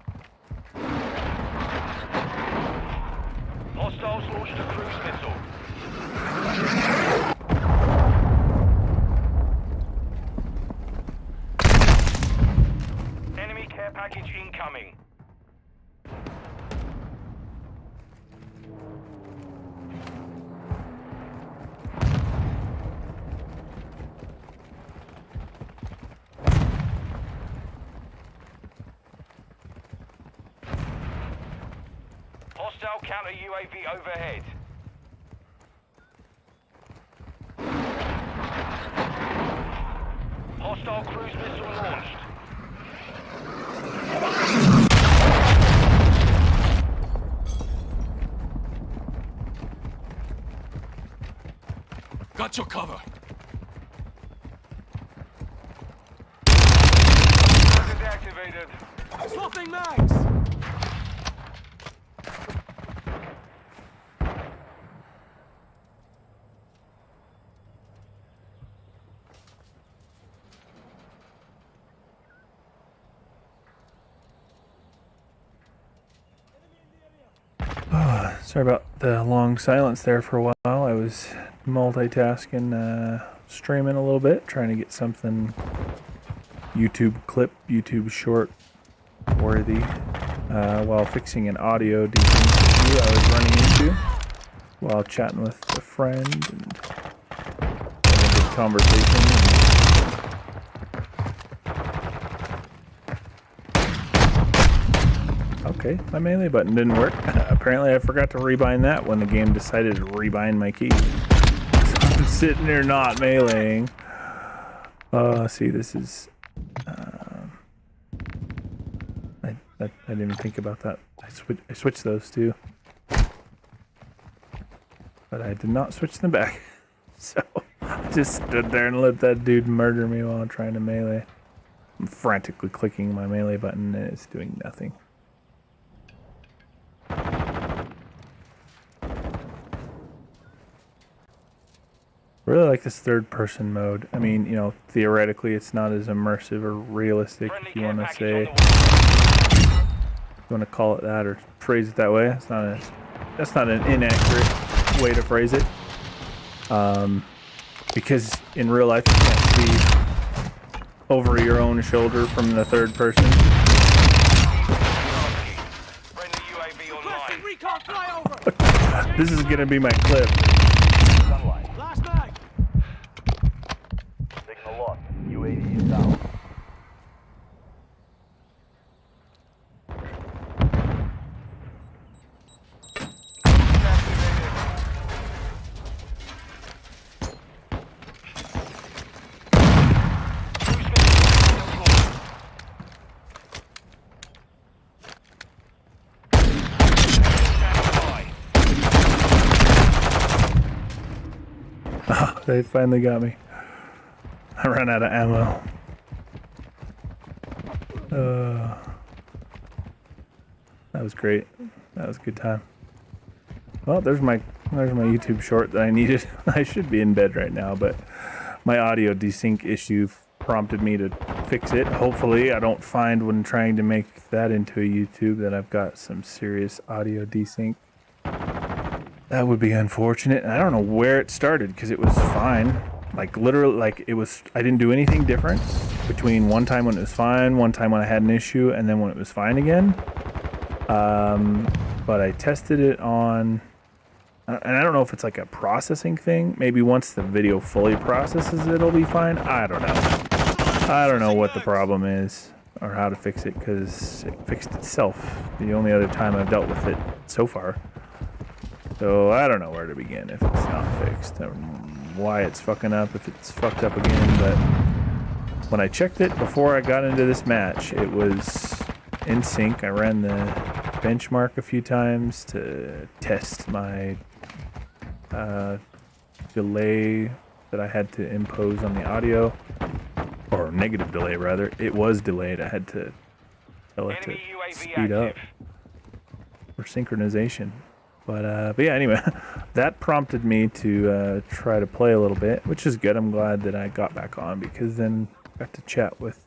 Hostiles launched a cruise missile. Enemy care package incoming. Hostile counter UAV overhead. Hostile cruise missile launched. Got your cover. Target activated. Swapping mags. Sorry about the long silence there for a while. I was multitasking, streaming a little bit, trying to get something YouTube clip, YouTube short worthy, while fixing an audio defense issue I was running into while chatting with a friend and having a good conversation. Okay, my melee button didn't work. Apparently I forgot to rebind that when the game decided to rebind my key. So I'm sitting there not meleeing. See, this is... I didn't even think about that. I switched those two. But I did not switch them back. So I just stood there and let that dude murder me while I'm trying to melee. I'm frantically clicking my melee button and it's doing nothing. Really like this third-person mode. I mean, you know, theoretically it's not as immersive or realistic, if you want to say, if you want to call it that or phrase it that way. That's not an inaccurate way to phrase it. Because in real life you can't see over your own shoulder from the third person. This is gonna be my clip. Last mag. Signal lost. UAV is down. They finally got me. I ran out of ammo. That was great. That was a good time. Well, there's my YouTube short that I needed. I should be in bed right now, but my audio desync issue prompted me to fix it. Hopefully, I don't find when trying to make that into a YouTube that I've got some serious audio desync. That would be unfortunate. I don't know where it started because it was fine. Like literally, like it was. I didn't do anything different between one time when it was fine, one time when I had an issue, and then when it was fine again. But I tested it on, and I don't know if it's like a processing thing. Maybe once the video fully processes, it'll be fine. I don't know. I don't know what the problem is or how to fix it because it fixed itself the only other time I've dealt with it so far. So I don't know where to begin if it's not fixed, or why it's fucking up, if it's fucked up again. But when I checked it before I got into this match, it was in sync. I ran the benchmark a few times to test my delay that I had to impose on the audio, or negative delay rather. It was delayed. I had to tell it to speed up for synchronization. But yeah, anyway, that prompted me to try to play a little bit, which is good. I'm glad that I got back on because then I got to chat with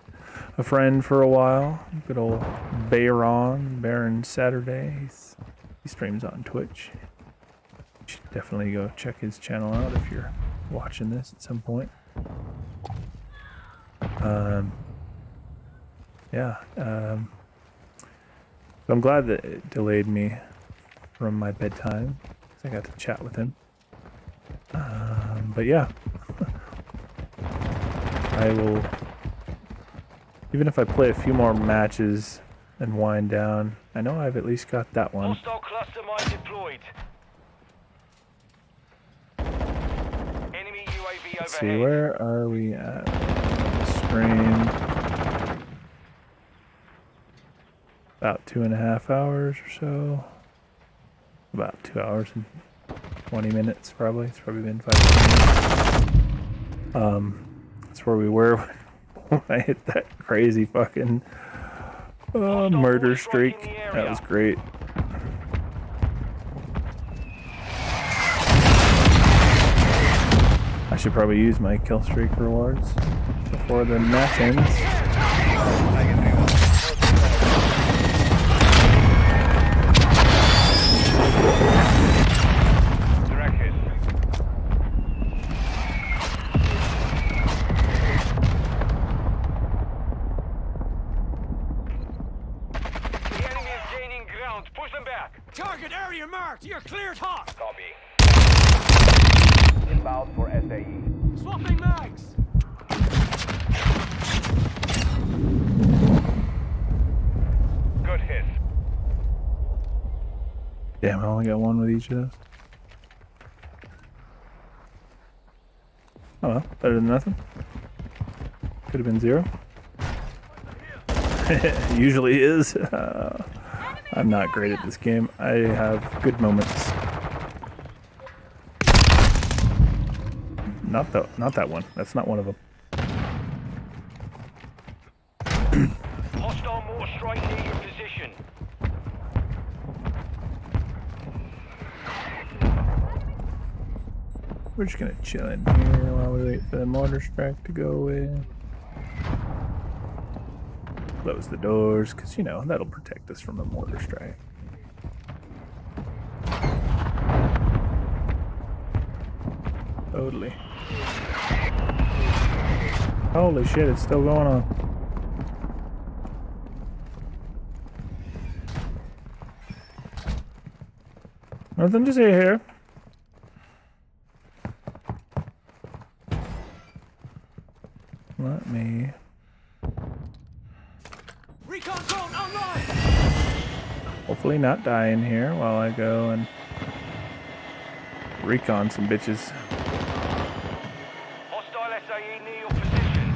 a friend for a while. Good old Baron Saturday. He streams on Twitch. You should definitely go check his channel out if you're watching this at some point. Yeah. So I'm glad that it delayed me from my bedtime, because I got to chat with him. But yeah, I will, even if I play a few more matches and wind down, I know I've at least got that one. Hostile cluster mine deployed. Enemy UAV Let's overhead. see, where are we at? Stream. About 2.5 hours or so. About 2 hours and 20 minutes probably. It's probably been 5 minutes. That's where we were when I hit that crazy fucking murder streak. That was great. I should probably use my kill streak rewards before the match ends. Target area marked. You're cleared hot. Copy. Inbound for SAE. Swapping mags. Good hit. Damn, I only got one with each of those. Oh well, better than nothing. Could have been 0. Usually is. I'm not great at this game. I have good moments. Not that one. That's not one of them. Hostile mortar strike near your position. We're just gonna chill in here while we wait for the mortar strike to go away. Close the doors, because, you know, that'll protect us from a mortar strike. Totally. Holy shit, it's still going on. Nothing to see here. Let me... Recon drone online. hopefully not die in here while I go and recon some bitches. Hostile SAE near your position.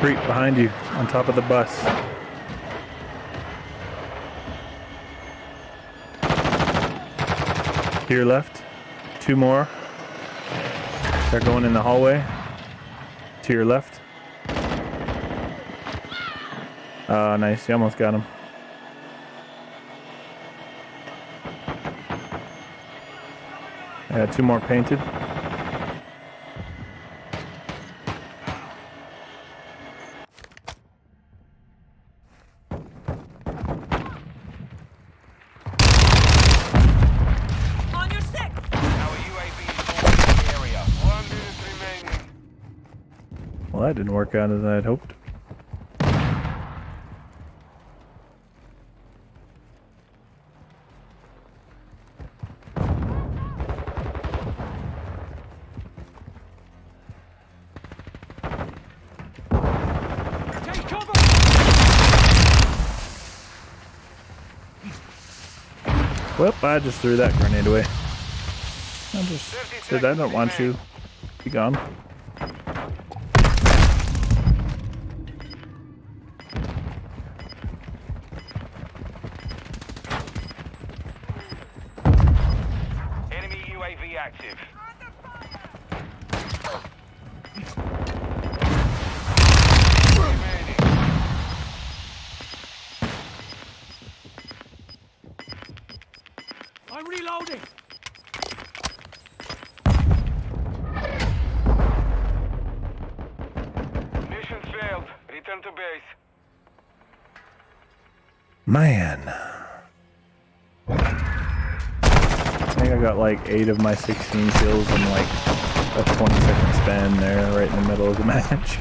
Creep behind you on top of the bus. To your left. 2 more. They're going in the hallway. To your left. Oh, nice. You almost got him. Yeah, 2 more painted. On your 6! Our UAV is orbiting the area. 1 minute remaining. Well, that didn't work out as I had hoped. Take cover! Whoop, I just threw that grenade away. I just said I don't want you. Be gone. Enemy UAV active. Remaining. I'm reloading! Mission failed. Return to base. Man. I think I got like 8 of my 16 kills in like a 20-second span there, right in the middle of the match.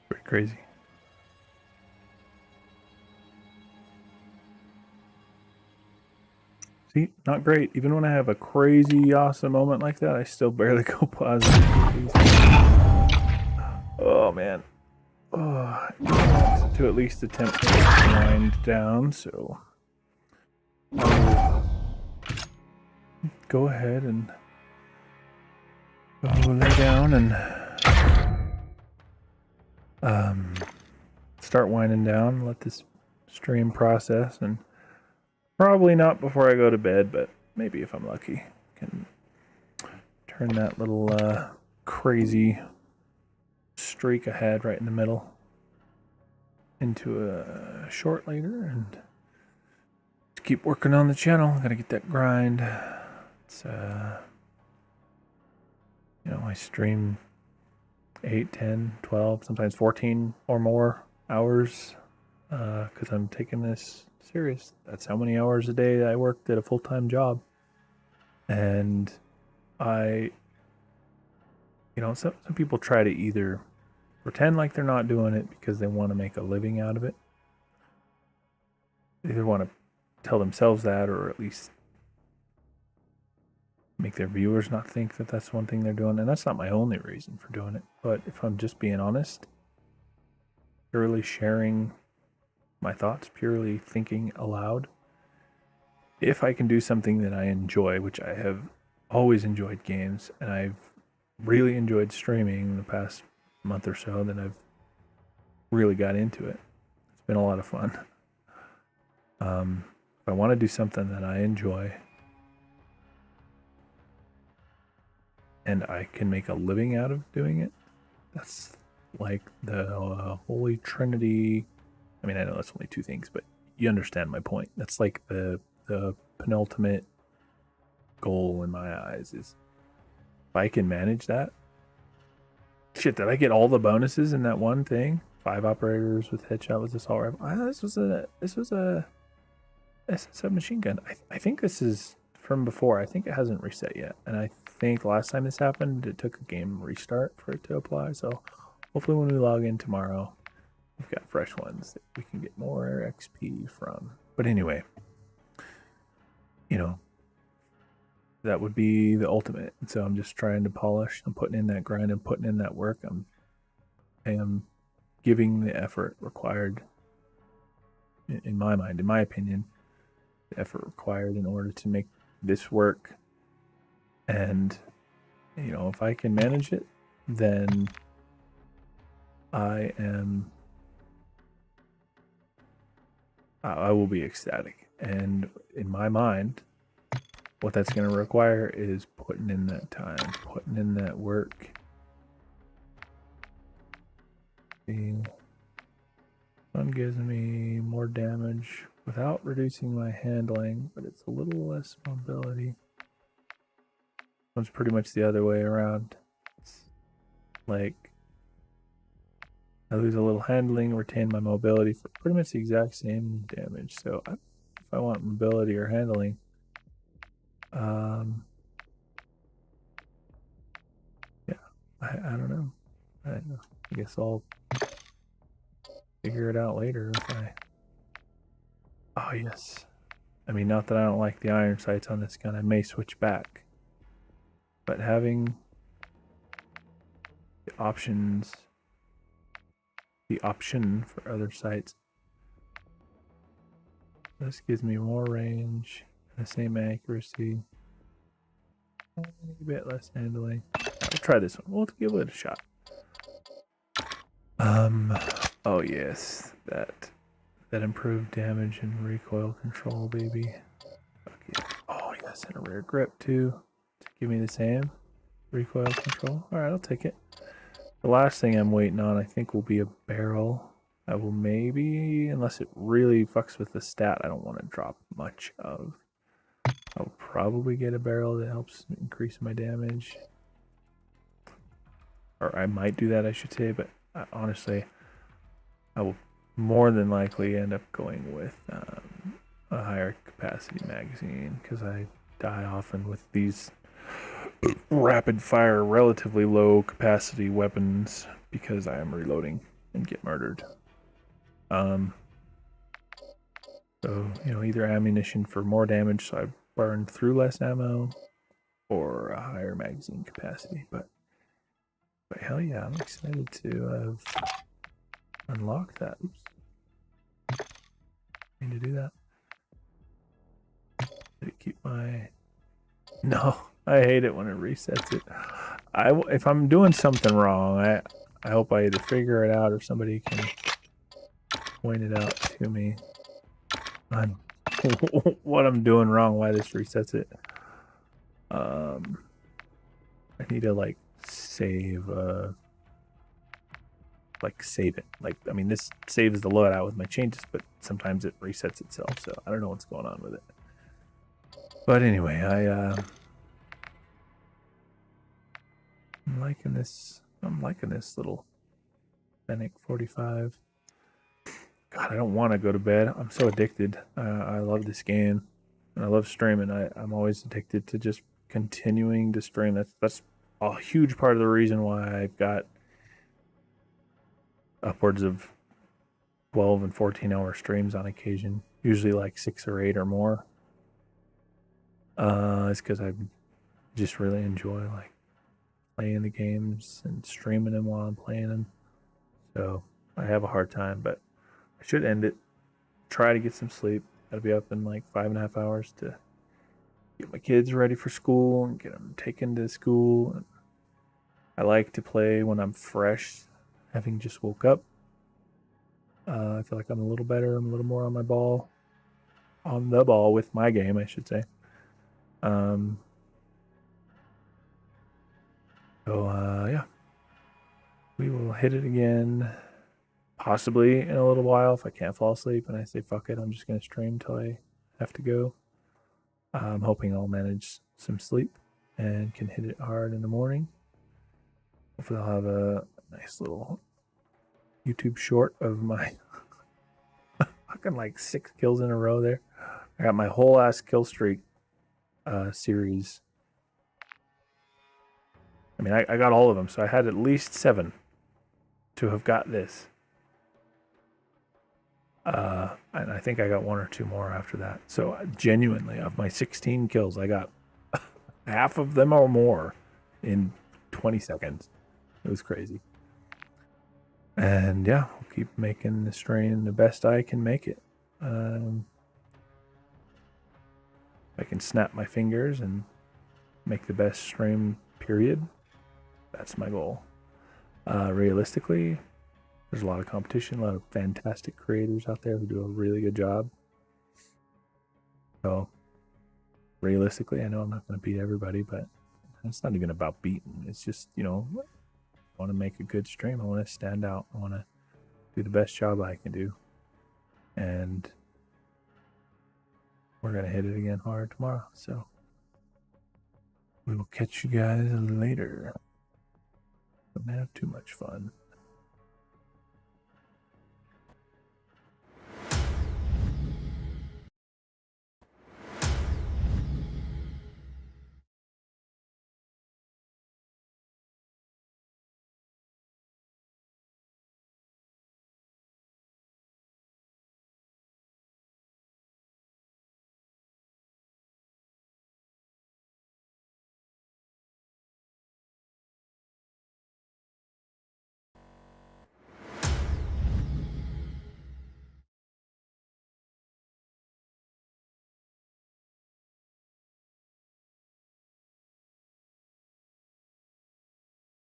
Pretty crazy. See, not great. Even when I have a crazy awesome moment like that, I still barely go positive. Oh man. Oh, I want to at least attempt to wind down, so I'll go ahead and go lay down and start winding down, let this stream process, and probably not before I go to bed, but maybe if I'm lucky, can turn that little crazy streak I had right in the middle into a short later, and just keep working on the channel. Gotta get that grind. It's you know, I stream 8, 10, 12, sometimes 14 or more hours because I'm taking this serious. That's how many hours a day I worked at a full-time job. And you know, some people try to either pretend like they're not doing it because they want to make a living out of it. They either want to tell themselves that, or at least make their viewers not think that that's one thing they're doing. And that's not my only reason for doing it. But if I'm just being honest, purely sharing my thoughts, purely thinking aloud, if I can do something that I enjoy, which I have always enjoyed games, and I've really enjoyed streaming the past month or so, then I've really got into it. It's been a lot of fun. If I want to do something that I enjoy and I can make a living out of doing it, that's like the holy trinity. I mean, I know that's only 2 things, but you understand my point. That's like the penultimate goal in my eyes, is if I can manage that. Shit, did I get all the bonuses in that one thing? 5 operators with headshot with assault rifle. This was a SS7 machine gun. I think this is from before. I think it hasn't reset yet. And I think last time this happened, it took a game restart for it to apply. So hopefully when we log in tomorrow, we've got fresh ones that we can get more XP from. But anyway, you know, that would be the ultimate. And so I'm just trying to polish. I'm putting in that grind. I'm putting in that work. I am giving the effort required, in my mind, in my opinion, the effort required in order to make this work. And, you know, if I can manage it, then I will be ecstatic. And in my mind, what that's going to require is putting in that time, putting in that work. One gives me more damage without reducing my handling, but it's a little less mobility. One's pretty much the other way around. It's like I lose a little handling, retain my mobility for pretty much the exact same damage. So if I want mobility or handling, yeah, I don't know. I guess I'll figure it out later if I... Oh, yes. I mean, not that I don't like the iron sights on this gun. I may switch back. But having the option for other sights, this gives me more range and the same accuracy. A bit less handling. I'll try this one. We'll give it a shot. Oh yes, that improved damage and recoil control, baby. Okay. Oh yes, and a rear grip too, to give me the same recoil control. All right, I'll take it. The last thing I'm waiting on, I think, will be a barrel. I will maybe, unless it really fucks with the stat, I don't want to drop much of. I'll probably get a barrel that helps increase my damage. Or I might do that, I should say, but honestly, I will more than likely end up going with a higher capacity magazine, because I die often with these rapid fire, relatively low capacity weapons because I am reloading and get murdered. So, you know, either ammunition for more damage so I burn through less ammo, or a higher magazine capacity. But hell yeah, I'm excited to have unlocked that. Oops. Need to do that. Did it keep my... No, I hate it when it resets it. If I'm doing something wrong, I hope I either figure it out or somebody can point it out to me on what I'm doing wrong, why this resets it. I need to like save it. Like, I mean, this saves the loadout with my changes, but sometimes it resets itself, so I don't know what's going on with it. But anyway, I'm liking this little Fennec 45. God, I don't want to go to bed. I'm so addicted. I love this game, and I love streaming. I'm always addicted to just continuing to stream. That's a huge part of the reason why I've got upwards of 12 and 14-hour streams on occasion. Usually like 6 or 8 or more. It's because I just really enjoy like playing the games and streaming them while I'm playing them. So I have a hard time, but I should end it. Try to get some sleep. I'll be up in like 5.5 hours to get my kids ready for school and get them taken to school. And I like to play when I'm fresh, having just woke up. I feel like I'm a little better. I'm a little more on my ball. On the ball with my game, I should say. Yeah. We will hit it again, possibly in a little while if I can't fall asleep and I say, fuck it, I'm just going to stream till I have to go. I'm hoping I'll manage some sleep and can hit it hard in the morning. Hopefully I'll have a nice little YouTube short of my fucking like 6 kills in a row there. I got my whole ass kill streak series. I mean, I got all of them, so I had at least 7 to have got this. And I think I got 1 or 2 more after that. So genuinely, of my 16 kills, I got half of them or more in 20 seconds. It was crazy. And yeah, I'll keep making the stream the best I can make it. I can snap my fingers and make the best stream, period. That's my goal. Realistically, there's a lot of competition, a lot of fantastic creators out there who do a really good job. So realistically, I know I'm not going to beat everybody, but it's not even about beating. It's just, I want to make a good stream. I want to stand out. I want to do the best job I can do. And we're going to hit it again hard tomorrow. So we will catch you guys later. Don't have too much fun.